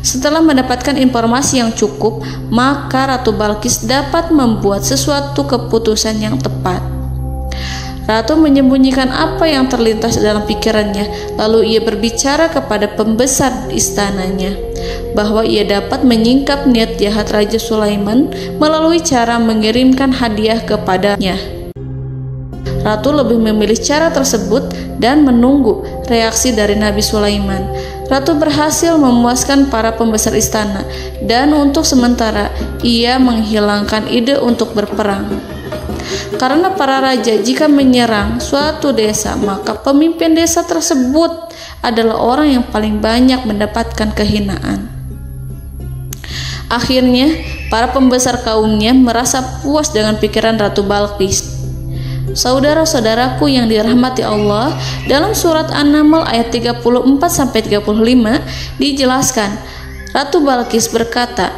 Setelah mendapatkan informasi yang cukup, maka Ratu Balqis dapat membuat sesuatu keputusan yang tepat. Ratu menyembunyikan apa yang terlintas dalam pikirannya, lalu ia berbicara kepada pembesar istananya bahwa ia dapat menyingkap niat jahat Raja Sulaiman melalui cara mengirimkan hadiah kepadanya. Ratu lebih memilih cara tersebut dan menunggu reaksi dari Nabi Sulaiman. Ratu berhasil memuaskan para pembesar istana, dan untuk sementara ia menghilangkan ide untuk berperang. Karena para raja jika menyerang suatu desa, maka pemimpin desa tersebut adalah orang yang paling banyak mendapatkan kehinaan. Akhirnya, para pembesar kaumnya merasa puas dengan pikiran Ratu Balqis. Saudara-saudaraku yang dirahmati Allah, dalam surat An-Naml ayat 34-35 dijelaskan, Ratu Balqis berkata,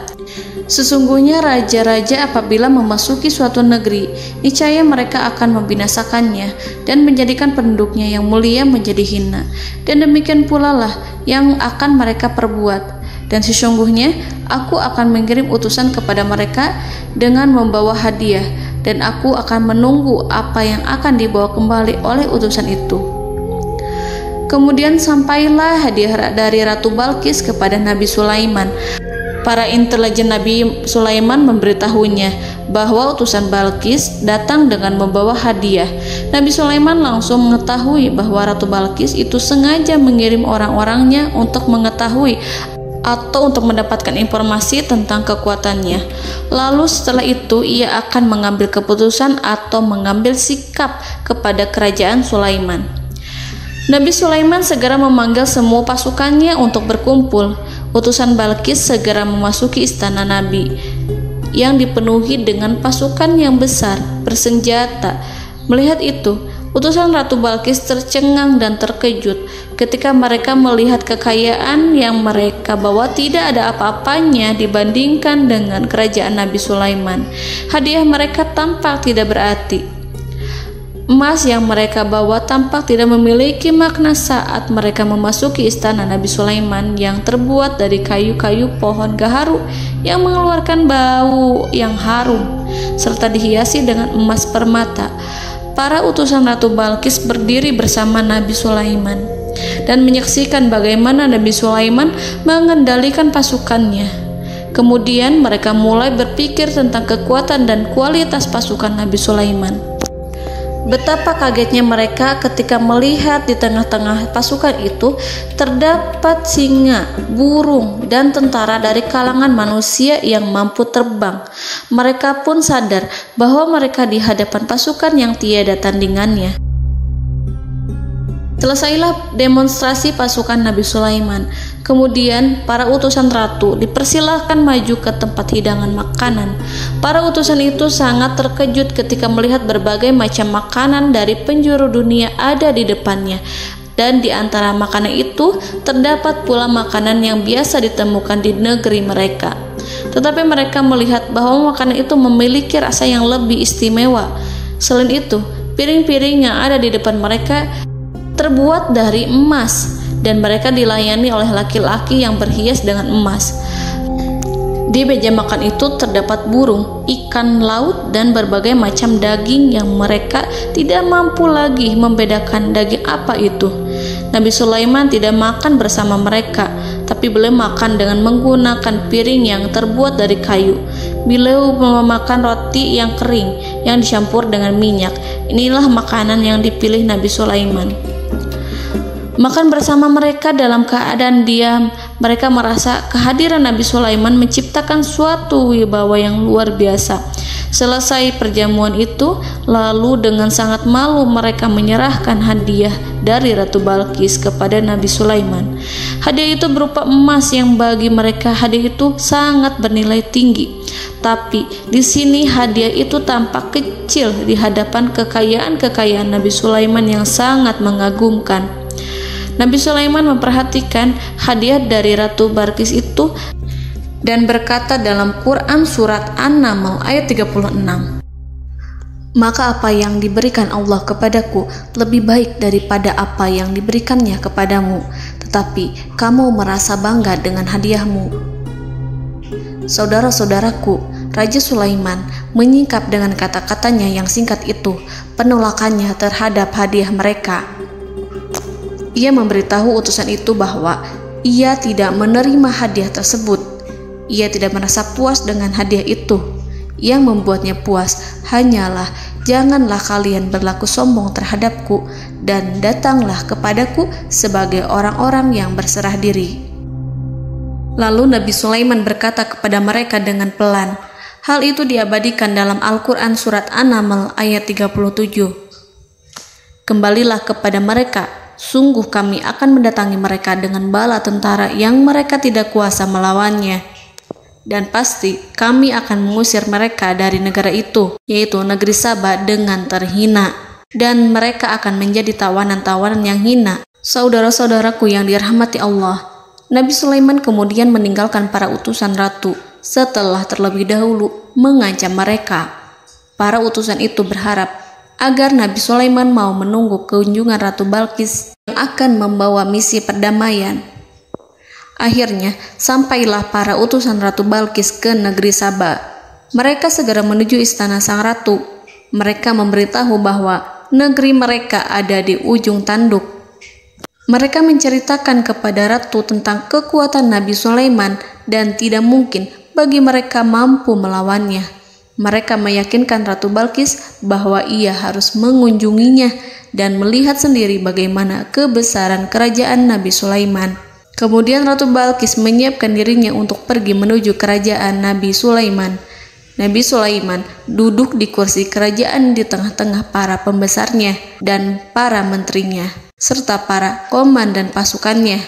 "Sesungguhnya raja-raja apabila memasuki suatu negeri, niscaya mereka akan membinasakannya dan menjadikan penduduknya yang mulia menjadi hina. Dan demikian pula lah yang akan mereka perbuat. Dan sesungguhnya aku akan mengirim utusan kepada mereka dengan membawa hadiah, dan aku akan menunggu apa yang akan dibawa kembali oleh utusan itu." Kemudian sampailah hadiah dari Ratu Balqis kepada Nabi Sulaiman. Para intelijen Nabi Sulaiman memberitahunya bahwa utusan Balqis datang dengan membawa hadiah. Nabi Sulaiman langsung mengetahui bahwa Ratu Balqis itu sengaja mengirim orang-orangnya untuk mengetahui atau untuk mendapatkan informasi tentang kekuatannya. Lalu setelah itu ia akan mengambil keputusan atau mengambil sikap kepada kerajaan Sulaiman. Nabi Sulaiman segera memanggil semua pasukannya untuk berkumpul. Utusan Balqis segera memasuki istana Nabi yang dipenuhi dengan pasukan yang besar bersenjata. Melihat itu, utusan Ratu Balqis tercengang dan terkejut ketika mereka melihat kekayaan yang mereka bawa tidak ada apa-apanya dibandingkan dengan kerajaan Nabi Sulaiman. Hadiah mereka tampak tidak berarti. Emas yang mereka bawa tampak tidak memiliki makna saat mereka memasuki istana Nabi Sulaiman yang terbuat dari kayu-kayu pohon gaharu yang mengeluarkan bau yang harum serta dihiasi dengan emas permata. Para utusan Ratu Balqis berdiri bersama Nabi Sulaiman dan menyaksikan bagaimana Nabi Sulaiman mengendalikan pasukannya. Kemudian mereka mulai berpikir tentang kekuatan dan kualitas pasukan Nabi Sulaiman. Betapa kagetnya mereka ketika melihat di tengah-tengah pasukan itu terdapat singa, burung, dan tentara dari kalangan manusia yang mampu terbang. Mereka pun sadar bahwa mereka di hadapan pasukan yang tiada tandingannya. Selesailah demonstrasi pasukan Nabi Sulaiman. Kemudian para utusan ratu dipersilahkan maju ke tempat hidangan makanan. Para utusan itu sangat terkejut ketika melihat berbagai macam makanan dari penjuru dunia ada di depannya. Dan di antara makanan itu terdapat pula makanan yang biasa ditemukan di negeri mereka. Tetapi mereka melihat bahwa makanan itu memiliki rasa yang lebih istimewa. Selain itu, piring-piring yang ada di depan mereka terbuat dari emas, dan mereka dilayani oleh laki-laki yang berhias dengan emas. Di meja makan itu terdapat burung, ikan laut, dan berbagai macam daging yang mereka tidak mampu lagi membedakan daging apa itu. Nabi Sulaiman tidak makan bersama mereka, tapi beliau makan dengan menggunakan piring yang terbuat dari kayu. Beliau memakan roti yang kering yang dicampur dengan minyak. Inilah makanan yang dipilih Nabi Sulaiman. makan bersama mereka dalam keadaan diam. Mereka merasa kehadiran Nabi Sulaiman menciptakan suatu wibawa yang luar biasa. Selesai perjamuan itu, lalu dengan sangat malu mereka menyerahkan hadiah dari Ratu Balkis kepada Nabi Sulaiman. Hadiah itu berupa emas yang bagi mereka hadiah itu sangat bernilai tinggi. Tapi di sini hadiah itu tampak kecil di hadapan kekayaan Nabi Sulaiman yang sangat mengagumkan. Nabi Sulaiman memperhatikan hadiah dari Ratu Balkis itu dan berkata dalam Quran surat An-Naml ayat 36, "Maka apa yang diberikan Allah kepadaku lebih baik daripada apa yang diberikannya kepadamu, tetapi kamu merasa bangga dengan hadiahmu." Saudara-saudaraku, Raja Sulaiman menyingkap dengan kata-katanya yang singkat itu penolakannya terhadap hadiah mereka. Ia memberitahu utusan itu bahwa ia tidak menerima hadiah tersebut. Ia tidak merasa puas dengan hadiah itu. Yang membuatnya puas hanyalah, janganlah kalian berlaku sombong terhadapku dan datanglah kepadaku sebagai orang-orang yang berserah diri. Lalu Nabi Sulaiman berkata kepada mereka dengan pelan. Hal itu diabadikan dalam Al-Quran surat An-Naml ayat 37. "Kembalilah kepada mereka, sungguh kami akan mendatangi mereka dengan bala tentara yang mereka tidak kuasa melawannya. Dan pasti kami akan mengusir mereka dari negara itu, yaitu negeri Saba, dengan terhina. Dan mereka akan menjadi tawanan-tawanan yang hina." Saudara-saudaraku yang dirahmati Allah, Nabi Sulaiman kemudian meninggalkan para utusan ratu setelah terlebih dahulu mengancam mereka. Para utusan itu berharap agar Nabi Sulaiman mau menunggu kunjungan Ratu Balkis yang akan membawa misi perdamaian. Akhirnya, sampailah para utusan Ratu Balkis ke negeri Saba. Mereka segera menuju istana sang ratu. Mereka memberitahu bahwa negeri mereka ada di ujung tanduk. Mereka menceritakan kepada ratu tentang kekuatan Nabi Sulaiman dan tidak mungkin bagi mereka mampu melawannya. Mereka meyakinkan Ratu Balkis bahwa ia harus mengunjunginya dan melihat sendiri bagaimana kebesaran kerajaan Nabi Sulaiman. Kemudian Ratu Balkis menyiapkan dirinya untuk pergi menuju kerajaan Nabi Sulaiman. Nabi Sulaiman duduk di kursi kerajaan di tengah-tengah para pembesarnya dan para menterinya, serta para komandan pasukannya.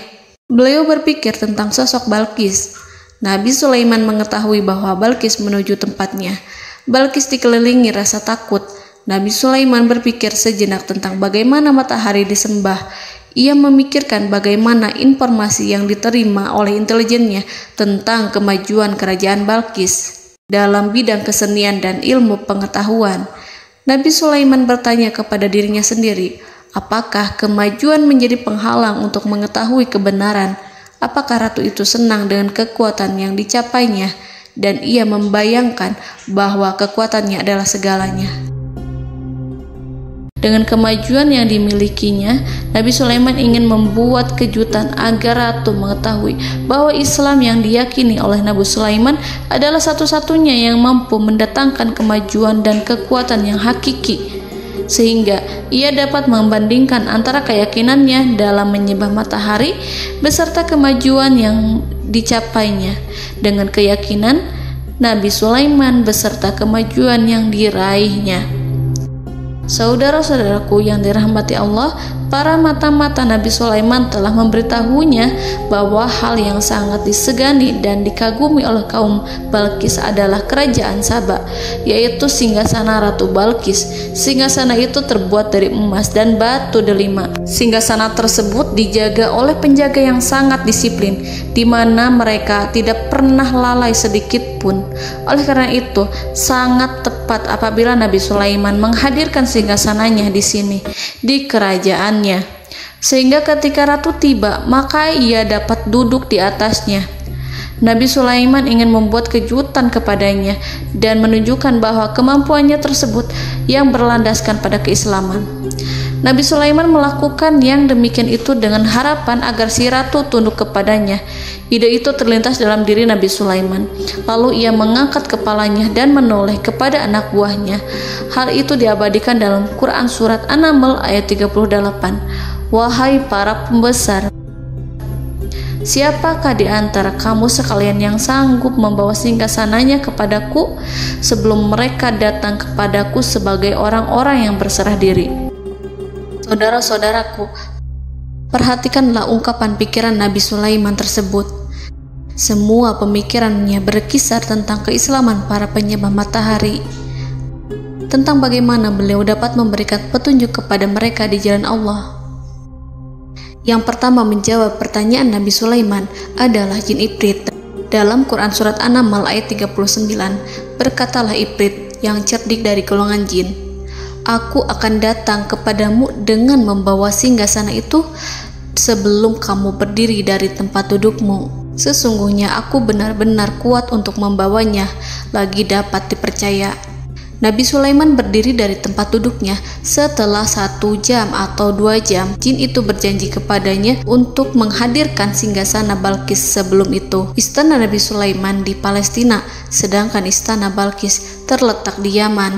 Beliau berpikir tentang sosok Balkis. Nabi Sulaiman mengetahui bahwa Balkis menuju tempatnya. Balkis dikelilingi rasa takut. Nabi Sulaiman berpikir sejenak tentang bagaimana matahari disembah. Ia memikirkan bagaimana informasi yang diterima oleh intelijennya tentang kemajuan kerajaan Balkis dalam bidang kesenian dan ilmu pengetahuan. Nabi Sulaiman bertanya kepada dirinya sendiri, apakah kemajuan menjadi penghalang untuk mengetahui kebenaran? Apakah ratu itu senang dengan kekuatan yang dicapainya? Dan ia membayangkan bahwa kekuatannya adalah segalanya. Dengan kemajuan yang dimilikinya, Nabi Sulaiman ingin membuat kejutan agar ratu mengetahui bahwa Islam yang diyakini oleh Nabi Sulaiman adalah satu-satunya yang mampu mendatangkan kemajuan dan kekuatan yang hakiki, sehingga ia dapat membandingkan antara keyakinannya dalam menyembah matahari beserta kemajuan yang dicapainya dengan keyakinan Nabi Sulaiman beserta kemajuan yang diraihnya. Saudara-saudaraku yang dirahmati Allah, para mata-mata Nabi Sulaiman telah memberitahunya bahwa hal yang sangat disegani dan dikagumi oleh kaum Balkis adalah kerajaan Saba, yaitu singgasana Ratu Balkis. Singgasana itu terbuat dari emas dan batu delima. Singgasana tersebut dijaga oleh penjaga yang sangat disiplin, di mana mereka tidak pernah lalai sedikit pun. Oleh karena itu, sangat tepat apabila Nabi Sulaiman menghadirkan singgasananya di sini, di kerajaannya, sehingga ketika ratu tiba, maka ia dapat duduk di atasnya. Nabi Sulaiman ingin membuat kejutan kepadanya dan menunjukkan bahwa kemampuannya tersebut yang berlandaskan pada keislaman. Nabi Sulaiman melakukan yang demikian itu dengan harapan agar si ratu tunduk kepadanya. Ide itu terlintas dalam diri Nabi Sulaiman. Lalu ia mengangkat kepalanya dan menoleh kepada anak buahnya. Hal itu diabadikan dalam Quran surat An-Naml ayat 38. "Wahai para pembesar, siapakah di antara kamu sekalian yang sanggup membawa singgasananya kepadaku sebelum mereka datang kepadaku sebagai orang-orang yang berserah diri?" Saudara-saudaraku, perhatikanlah ungkapan pikiran Nabi Sulaiman tersebut. Semua pemikirannya berkisar tentang keislaman para penyembah matahari, tentang bagaimana beliau dapat memberikan petunjuk kepada mereka di jalan Allah. Yang pertama menjawab pertanyaan Nabi Sulaiman adalah jin Ifrit. Dalam Quran Surat An-Naml ayat 39, berkatalah Ifrit yang cerdik dari golongan jin, "Aku akan datang kepadamu dengan membawa singgasana itu sebelum kamu berdiri dari tempat dudukmu. Sesungguhnya aku benar-benar kuat untuk membawanya, lagi dapat dipercaya." Nabi Sulaiman berdiri dari tempat duduknya. Setelah 1 jam atau 2 jam, jin itu berjanji kepadanya untuk menghadirkan singgasana Balkis. Sebelum itu, istana Nabi Sulaiman di Palestina, sedangkan istana Balkis terletak di Yaman.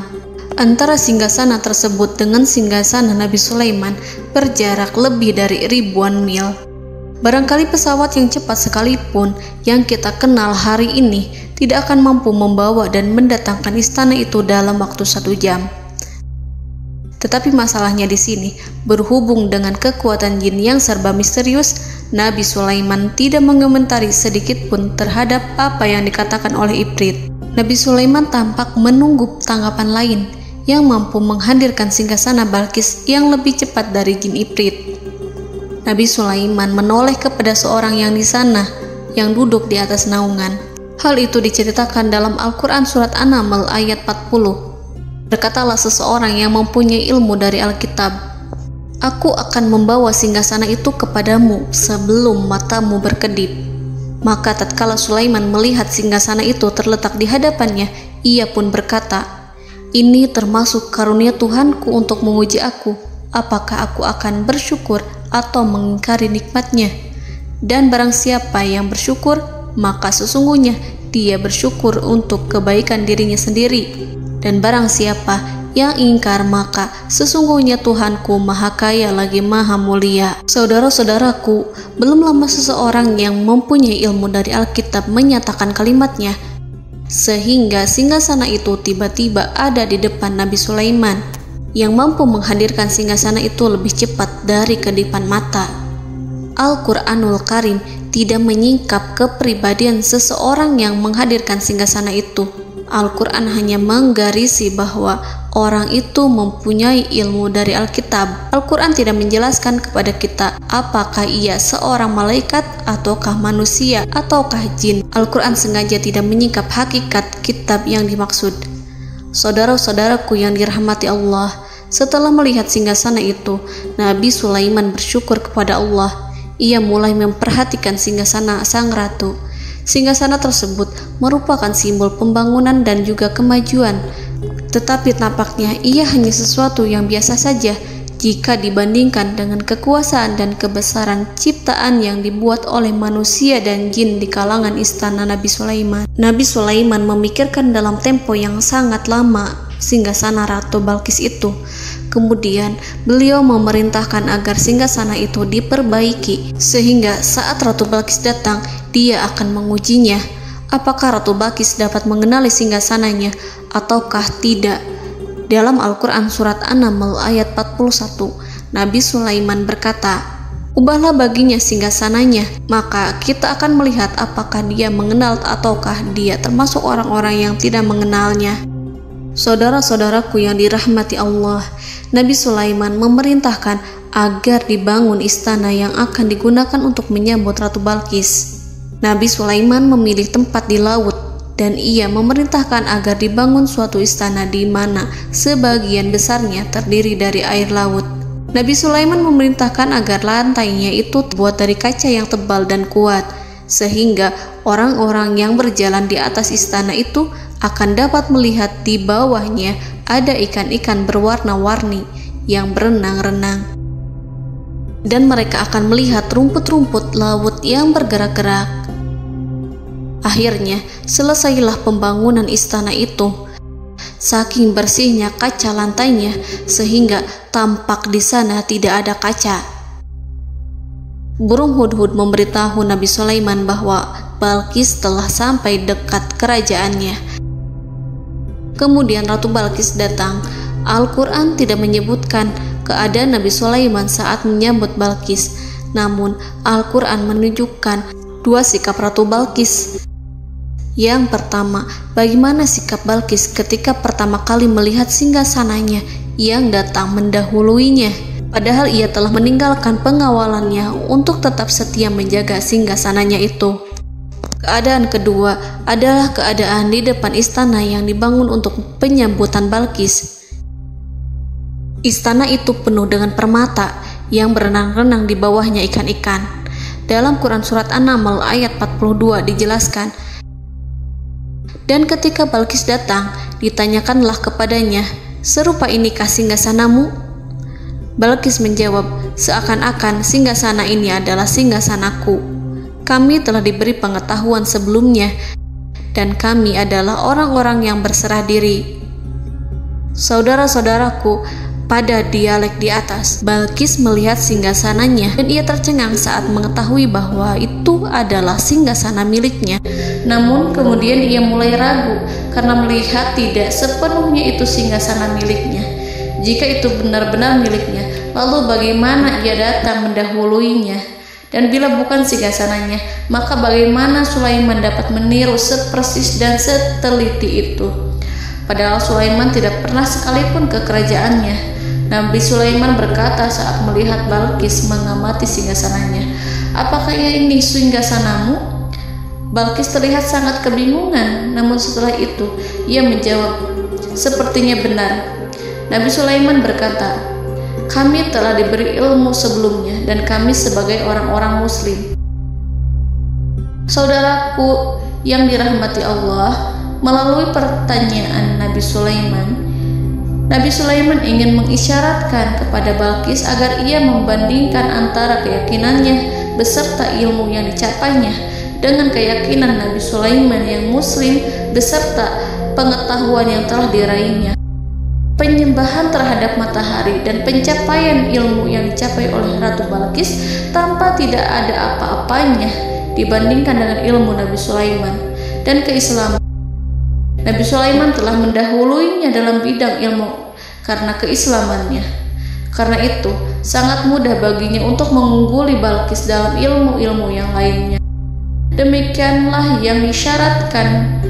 Antara singgasana tersebut dengan singgasana Nabi Sulaiman berjarak lebih dari ribuan mil. Barangkali pesawat yang cepat sekalipun yang kita kenal hari ini tidak akan mampu membawa dan mendatangkan istana itu dalam waktu 1 jam. Tetapi masalahnya di sini, berhubung dengan kekuatan jin yang serba misterius, Nabi Sulaiman tidak mengomentari sedikit pun terhadap apa yang dikatakan oleh Ifrit. Nabi Sulaiman tampak menunggu tanggapan lain yang mampu menghadirkan singgasana Balkis yang lebih cepat dari jin Ifrit. Nabi Sulaiman menoleh kepada seorang yang di sana, yang duduk di atas naungan. Hal itu diceritakan dalam Al-Quran Surat An-Naml ayat 40. Berkatalah seseorang yang mempunyai ilmu dari Alkitab, "Aku akan membawa singgasana itu kepadamu sebelum matamu berkedip." Maka tatkala Sulaiman melihat singgasana itu terletak di hadapannya, ia pun berkata, "Ini termasuk karunia Tuhanku untuk menguji aku. Apakah aku akan bersyukur atau mengingkari nikmatnya? Dan barang siapa yang bersyukur, maka sesungguhnya dia bersyukur untuk kebaikan dirinya sendiri. Dan barang siapa yang ingkar, maka sesungguhnya Tuhanku Maha Kaya lagi Maha Mulia." Saudara-saudaraku, belum lama seseorang yang mempunyai ilmu dari Alkitab menyatakan kalimatnya, sehingga singgasana itu tiba-tiba ada di depan Nabi Sulaiman, yang mampu menghadirkan singgasana itu lebih cepat dari kedipan mata. Al-Quranul Karim tidak menyingkap kepribadian seseorang yang menghadirkan singgasana itu. Al-Quran hanya menggarisi bahwa orang itu mempunyai ilmu dari Alkitab. Al-Quran tidak menjelaskan kepada kita apakah ia seorang malaikat, ataukah manusia, ataukah jin. Al-Quran sengaja tidak menyingkap hakikat kitab yang dimaksud. Saudara-saudaraku yang dirahmati Allah, setelah melihat singgasana itu, Nabi Sulaiman bersyukur kepada Allah. Ia mulai memperhatikan singgasana sang ratu. Singgasana tersebut merupakan simbol pembangunan dan juga kemajuan, tetapi tampaknya ia hanya sesuatu yang biasa saja jika dibandingkan dengan kekuasaan dan kebesaran ciptaan yang dibuat oleh manusia dan jin di kalangan istana Nabi Sulaiman. Nabi Sulaiman memikirkan dalam tempo yang sangat lama singgasana Ratu Balkis itu. Kemudian beliau memerintahkan agar singgasana itu diperbaiki, sehingga saat Ratu Balkis datang, dia akan mengujinya. Apakah Ratu Balkis dapat mengenali singgasananya ataukah tidak? Dalam Al-Quran Surat An-Naml ayat 41, Nabi Sulaiman berkata, "Ubahlah baginya singgasananya, maka kita akan melihat apakah dia mengenal ataukah dia termasuk orang-orang yang tidak mengenalnya." Saudara-saudaraku yang dirahmati Allah, Nabi Sulaiman memerintahkan agar dibangun istana yang akan digunakan untuk menyambut Ratu Balkis. Nabi Sulaiman memilih tempat di laut, dan ia memerintahkan agar dibangun suatu istana di mana sebagian besarnya terdiri dari air laut. Nabi Sulaiman memerintahkan agar lantainya itu terbuat dari kaca yang tebal dan kuat, sehingga orang-orang yang berjalan di atas istana itu akan dapat melihat di bawahnya ada ikan-ikan berwarna-warni yang berenang-renang, dan mereka akan melihat rumput-rumput laut yang bergerak-gerak. Akhirnya selesailah pembangunan istana itu. Saking bersihnya kaca lantainya sehingga tampak di sana tidak ada kaca. Burung hudhud memberitahu Nabi Sulaiman bahwa Balkis telah sampai dekat kerajaannya. Kemudian Ratu Balkis datang. Al-Quran tidak menyebutkan keadaan Nabi Sulaiman saat menyambut Balkis, namun Al-Quran menunjukkan dua sikap Ratu Balkis. Yang pertama, bagaimana sikap Balkis ketika pertama kali melihat singgasananya yang datang mendahuluinya, padahal ia telah meninggalkan pengawalannya untuk tetap setia menjaga singgasananya itu. Keadaan kedua adalah keadaan di depan istana yang dibangun untuk penyambutan Balkis. Istana itu penuh dengan permata yang berenang-renang di bawahnya ikan-ikan. Dalam Quran Surat An-Naml ayat 42 dijelaskan, dan ketika Balkis datang, ditanyakanlah kepadanya, "Serupa inikah singgasanamu?" Balkis menjawab, "Seakan-akan singgasana ini adalah singgasanaku. Kami telah diberi pengetahuan sebelumnya, dan kami adalah orang-orang yang berserah diri." Saudara-saudaraku, pada dialek di atas, Balkis melihat singgasananya dan ia tercengang saat mengetahui bahwa itu adalah singgasana miliknya. Namun kemudian ia mulai ragu karena melihat tidak sepenuhnya itu singgasana miliknya. Jika itu benar-benar miliknya, lalu bagaimana ia datang mendahuluinya? Dan bila bukan singgasananya, maka bagaimana Sulaiman dapat meniru sepersis dan seteliti itu? Padahal Sulaiman tidak pernah sekalipun ke kerajaannya. Nabi Sulaiman berkata saat melihat Balkis mengamati singgasananya, "Apakah ini singgasanamu?" Balkis terlihat sangat kebingungan, namun setelah itu ia menjawab, "Sepertinya benar." Nabi Sulaiman berkata, "Kami telah diberi ilmu sebelumnya dan kami sebagai orang-orang muslim." Saudaraku yang dirahmati Allah, melalui pertanyaan Nabi Sulaiman ingin mengisyaratkan kepada Balkis agar ia membandingkan antara keyakinannya beserta ilmu yang dicapainya dengan keyakinan Nabi Sulaiman yang muslim beserta pengetahuan yang telah diraihnya. Penyembahan terhadap matahari dan pencapaian ilmu yang dicapai oleh Ratu Balkis tanpa tidak ada apa-apanya dibandingkan dengan ilmu Nabi Sulaiman dan keislaman. Nabi Sulaiman telah mendahuluinya dalam bidang ilmu karena keislamannya. Karena itu, sangat mudah baginya untuk mengungguli Balkis dalam ilmu-ilmu yang lainnya. Demikianlah yang disyaratkan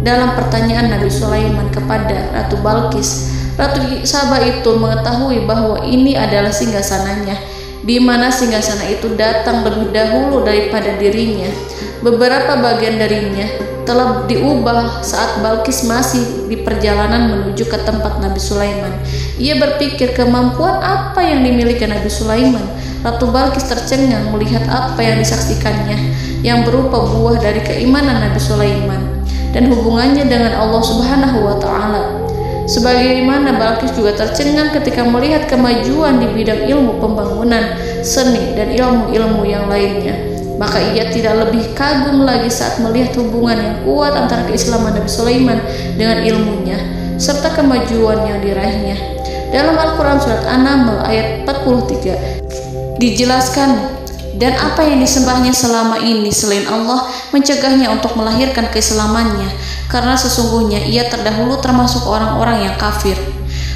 dalam pertanyaan Nabi Sulaiman kepada Ratu Balkis. Ratu Saba itu mengetahui bahwa ini adalah singgasananya, di mana singgasana itu datang lebih dahulu daripada dirinya. Beberapa bagian darinya telah diubah saat Balkis masih di perjalanan menuju ke tempat Nabi Sulaiman. Ia berpikir kemampuan apa yang dimiliki Nabi Sulaiman. Ratu Balkis tercengang melihat apa yang disaksikannya, yang berupa buah dari keimanan Nabi Sulaiman dan hubungannya dengan Allah Subhanahu wa Ta'ala. Sebagaimana Balkis juga tercengang ketika melihat kemajuan di bidang ilmu pembangunan, seni, dan ilmu-ilmu yang lainnya. Maka ia tidak lebih kagum lagi saat melihat hubungan yang kuat antara keislaman Nabi Sulaiman dengan ilmunya, serta kemajuan yang diraihnya. Dalam Al-Quran Surat An-Naml ayat 43 dijelaskan, dan apa yang disembahnya selama ini selain Allah mencegahnya untuk melahirkan keislamannya, karena sesungguhnya ia terdahulu termasuk orang-orang yang kafir.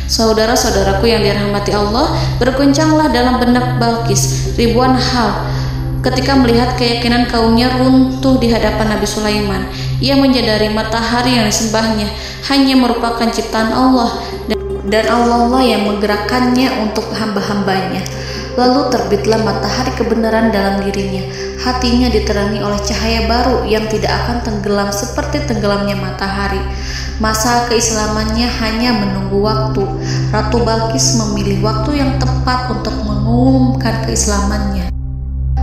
Saudara-saudaraku yang dirahmati Allah, berguncanglah dalam benak Balkis ribuan hal ketika melihat keyakinan kaumnya runtuh di hadapan Nabi Sulaiman. Ia menyadari matahari yang disembahnya hanya merupakan ciptaan Allah, dan Allah lah yang menggerakkannya untuk hamba-hambanya. Lalu terbitlah matahari kebenaran dalam dirinya. Hatinya diterangi oleh cahaya baru yang tidak akan tenggelam seperti tenggelamnya matahari. Masa keislamannya hanya menunggu waktu. Ratu Balkis memilih waktu yang tepat untuk mengumumkan keislamannya.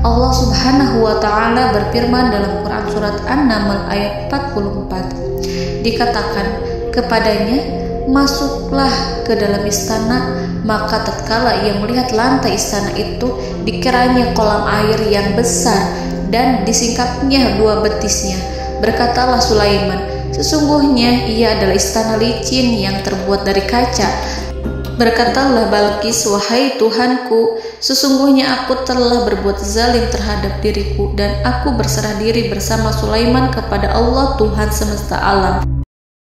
Allah Subhanahu wa Ta'ala berfirman dalam Quran Surat An-Naml ayat 44. Dikatakan kepadanya, "Masuklah ke dalam istana." Maka tatkala ia melihat lantai istana itu, dikiranya kolam air yang besar dan disingkapnya dua betisnya. Berkatalah Sulaiman, "Sesungguhnya ia adalah istana licin yang terbuat dari kaca." Berkatalah Balkis, "Wahai Tuhanku, sesungguhnya aku telah berbuat zalim terhadap diriku dan aku berserah diri bersama Sulaiman kepada Allah Tuhan semesta alam.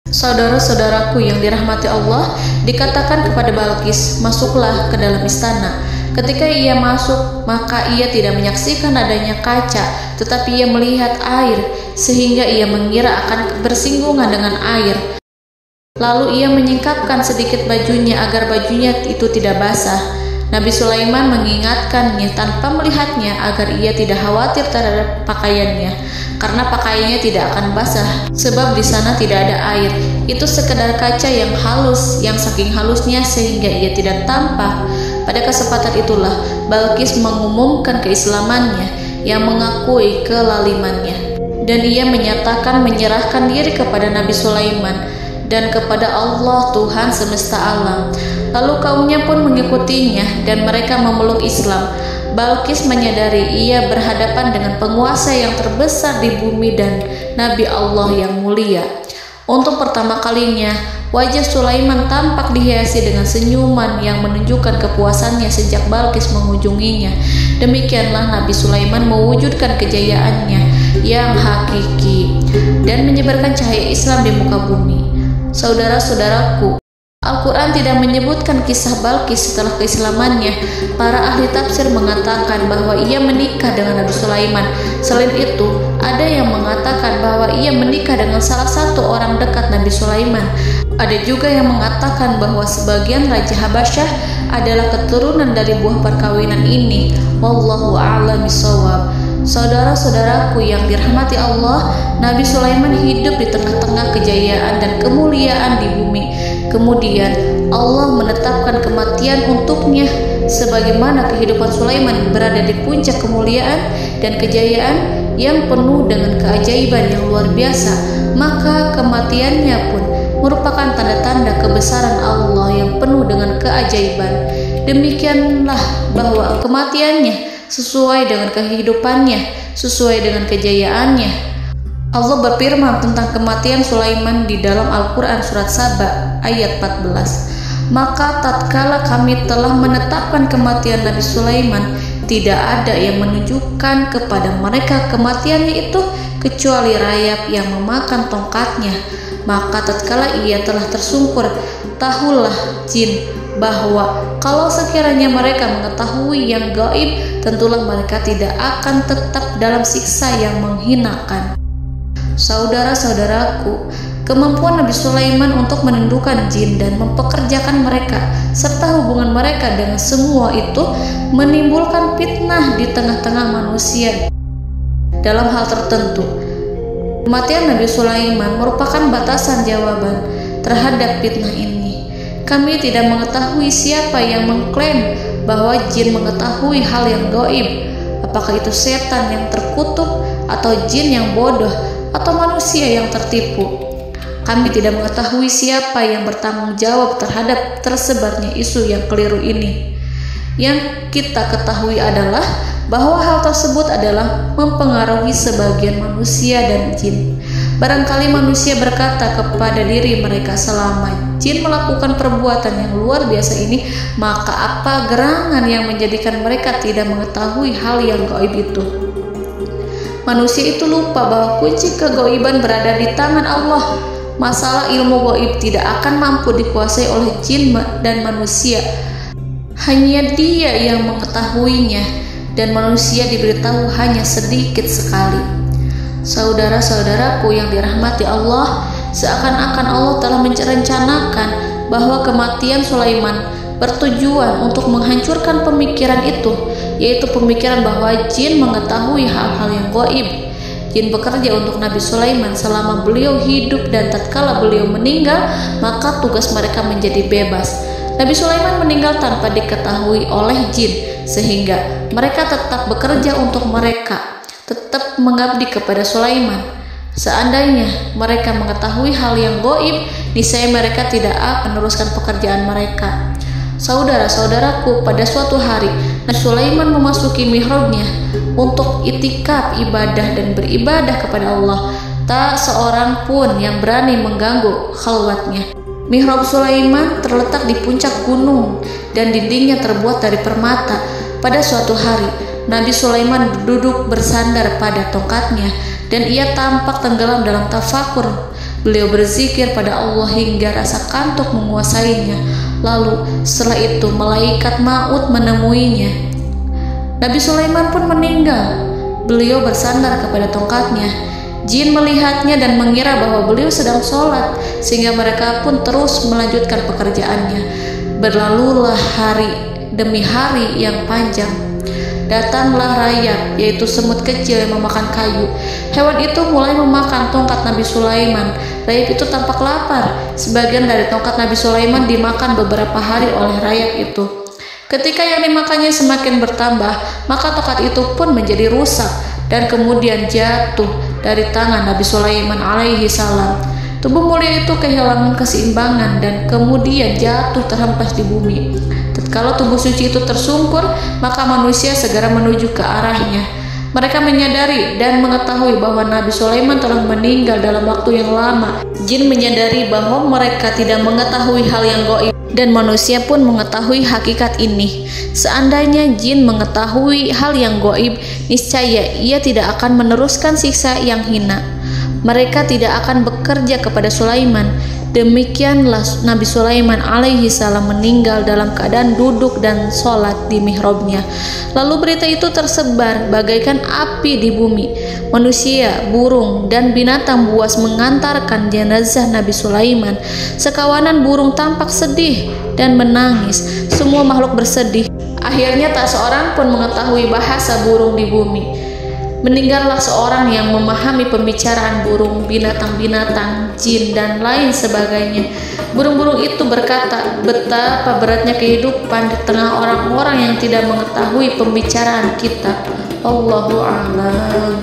Saudara-saudaraku yang dirahmati Allah, dikatakan kepada Balqis, masuklah ke dalam istana. Ketika ia masuk, maka ia tidak menyaksikan adanya kaca, tetapi ia melihat air, sehingga ia mengira akan bersinggungan dengan air. Lalu ia menyingkapkan sedikit bajunya agar bajunya itu tidak basah. Nabi Sulaiman mengingatkannya tanpa melihatnya agar ia tidak khawatir terhadap pakaiannya, karena pakaiannya tidak akan basah, sebab di sana tidak ada air. Itu sekedar kaca yang halus, yang saking halusnya sehingga ia tidak tampak. Pada kesempatan itulah Balqis mengumumkan keislamannya yang mengakui kelalimannya, dan ia menyatakan menyerahkan diri kepada Nabi Sulaiman dan kepada Allah Tuhan semesta alam. Lalu kaumnya pun mengikutinya dan mereka memeluk Islam. Balqis menyadari ia berhadapan dengan penguasa yang terbesar di bumi dan Nabi Allah yang mulia. Untuk pertama kalinya, wajah Sulaiman tampak dihiasi dengan senyuman yang menunjukkan kepuasannya sejak Balqis mengunjunginya. Demikianlah Nabi Sulaiman mewujudkan kejayaannya yang hakiki dan menyebarkan cahaya Islam di muka bumi. Saudara-saudaraku, Al-Quran tidak menyebutkan kisah Balqis setelah keislamannya. Para ahli tafsir mengatakan bahwa ia menikah dengan Nabi Sulaiman. Selain itu, ada yang mengatakan bahwa ia menikah dengan salah satu orang dekat Nabi Sulaiman. Ada juga yang mengatakan bahwa sebagian Raja Habasyah adalah keturunan dari buah perkawinan ini. Wallahu a'lam bishawab. Saudara-saudaraku yang dirahmati Allah, Nabi Sulaiman hidup di tengah-tengah kejayaan dan kemuliaan di bumi. Kemudian Allah menetapkan kematian untuknya, sebagaimana kehidupan Sulaiman berada di puncak kemuliaan dan kejayaan yang penuh dengan keajaiban yang luar biasa, maka kematiannya pun merupakan tanda-tanda kebesaran Allah yang penuh dengan keajaiban. Demikianlah bahwa kematiannya sesuai dengan kehidupannya, sesuai dengan kejayaannya. Allah berfirman tentang kematian Sulaiman di dalam Al-Quran surat Saba ayat 14. Maka tatkala kami telah menetapkan kematian Nabi Sulaiman, tidak ada yang menunjukkan kepada mereka kematiannya itu kecuali rayap yang memakan tongkatnya. Maka tatkala ia telah tersungkur, tahulah jin bahwa kalau sekiranya mereka mengetahui yang gaib, tentulah mereka tidak akan tetap dalam siksa yang menghinakan. Saudara-saudaraku, kemampuan Nabi Sulaiman untuk menundukkan jin dan mempekerjakan mereka serta hubungan mereka dengan semua itu menimbulkan fitnah di tengah-tengah manusia dalam hal tertentu. Kematian Nabi Sulaiman merupakan batasan jawaban terhadap fitnah ini. Kami tidak mengetahui siapa yang mengklaim bahwa jin mengetahui hal yang gaib, apakah itu setan yang terkutuk atau jin yang bodoh atau manusia yang tertipu. Kami tidak mengetahui siapa yang bertanggung jawab terhadap tersebarnya isu yang keliru ini. Yang kita ketahui adalah bahwa hal tersebut adalah mempengaruhi sebagian manusia dan jin. Barangkali manusia berkata kepada diri mereka, selama jin melakukan perbuatan yang luar biasa ini, maka apa gerangan yang menjadikan mereka tidak mengetahui hal yang gaib itu? Manusia itu lupa bahwa kunci kegaiban berada di tangan Allah. Masalah ilmu gaib tidak akan mampu dikuasai oleh jin dan manusia. Hanya Dia yang mengetahuinya, dan manusia diberitahu hanya sedikit sekali. Saudara-saudaraku yang dirahmati Allah, seakan-akan Allah telah merencanakan bahwa kematian Sulaiman bertujuan untuk menghancurkan pemikiran itu, yaitu pemikiran bahwa jin mengetahui hal-hal yang gaib. Jin bekerja untuk Nabi Sulaiman selama beliau hidup, dan tatkala beliau meninggal, maka tugas mereka menjadi bebas. Nabi Sulaiman meninggal tanpa diketahui oleh jin, sehingga mereka tetap bekerja untuk mereka, tetap mengabdi kepada Sulaiman. Seandainya mereka mengetahui hal yang gaib, niscaya mereka tidak akan meneruskan pekerjaan mereka. Saudara-saudaraku, pada suatu hari Nabi Sulaiman memasuki mihrabnya untuk itikaf ibadah dan beribadah kepada Allah. Tak seorang pun yang berani mengganggu khalwatnya. Mihrab Sulaiman terletak di puncak gunung dan dindingnya terbuat dari permata. Pada suatu hari, Nabi Sulaiman duduk bersandar pada tongkatnya dan ia tampak tenggelam dalam tafakur. Beliau berzikir pada Allah hingga rasa kantuk menguasainya. Lalu setelah itu malaikat maut menemuinya. Nabi Sulaiman pun meninggal. Beliau bersandar kepada tongkatnya. Jin melihatnya dan mengira bahwa beliau sedang sholat, sehingga mereka pun terus melanjutkan pekerjaannya. Berlalulah hari demi hari yang panjang. Datanglah rayap, yaitu semut kecil yang memakan kayu. Hewan itu mulai memakan tongkat Nabi Sulaiman. Rayap itu tampak lapar. Sebagian dari tongkat Nabi Sulaiman dimakan beberapa hari oleh rayap itu. Ketika yang dimakannya semakin bertambah, maka tongkat itu pun menjadi rusak dan kemudian jatuh dari tangan Nabi Sulaiman alaihi salam. Tubuh mulia itu kehilangan keseimbangan dan kemudian jatuh terhempas di bumi. Tatkala tubuh suci itu tersungkur, maka manusia segera menuju ke arahnya. Mereka menyadari dan mengetahui bahwa Nabi Sulaiman telah meninggal dalam waktu yang lama. Jin menyadari bahwa mereka tidak mengetahui hal yang gaib dan manusia pun mengetahui hakikat ini. Seandainya jin mengetahui hal yang gaib, niscaya ia tidak akan meneruskan siksa yang hina. Mereka tidak akan bekerja kepada Sulaiman. Demikianlah Nabi Sulaiman alaihi salam meninggal dalam keadaan duduk dan sholat di mihrabnya. Lalu berita itu tersebar bagaikan api di bumi. Manusia, burung, dan binatang buas mengantarkan jenazah Nabi Sulaiman. Sekawanan burung tampak sedih dan menangis. Semua makhluk bersedih. Akhirnya tak seorang pun mengetahui bahasa burung di bumi. Meninggallah seorang yang memahami pembicaraan burung, binatang-binatang, jin, dan lain sebagainya. Burung-burung itu berkata, betapa beratnya kehidupan di tengah orang-orang yang tidak mengetahui pembicaraan kita. Allahu a'lam.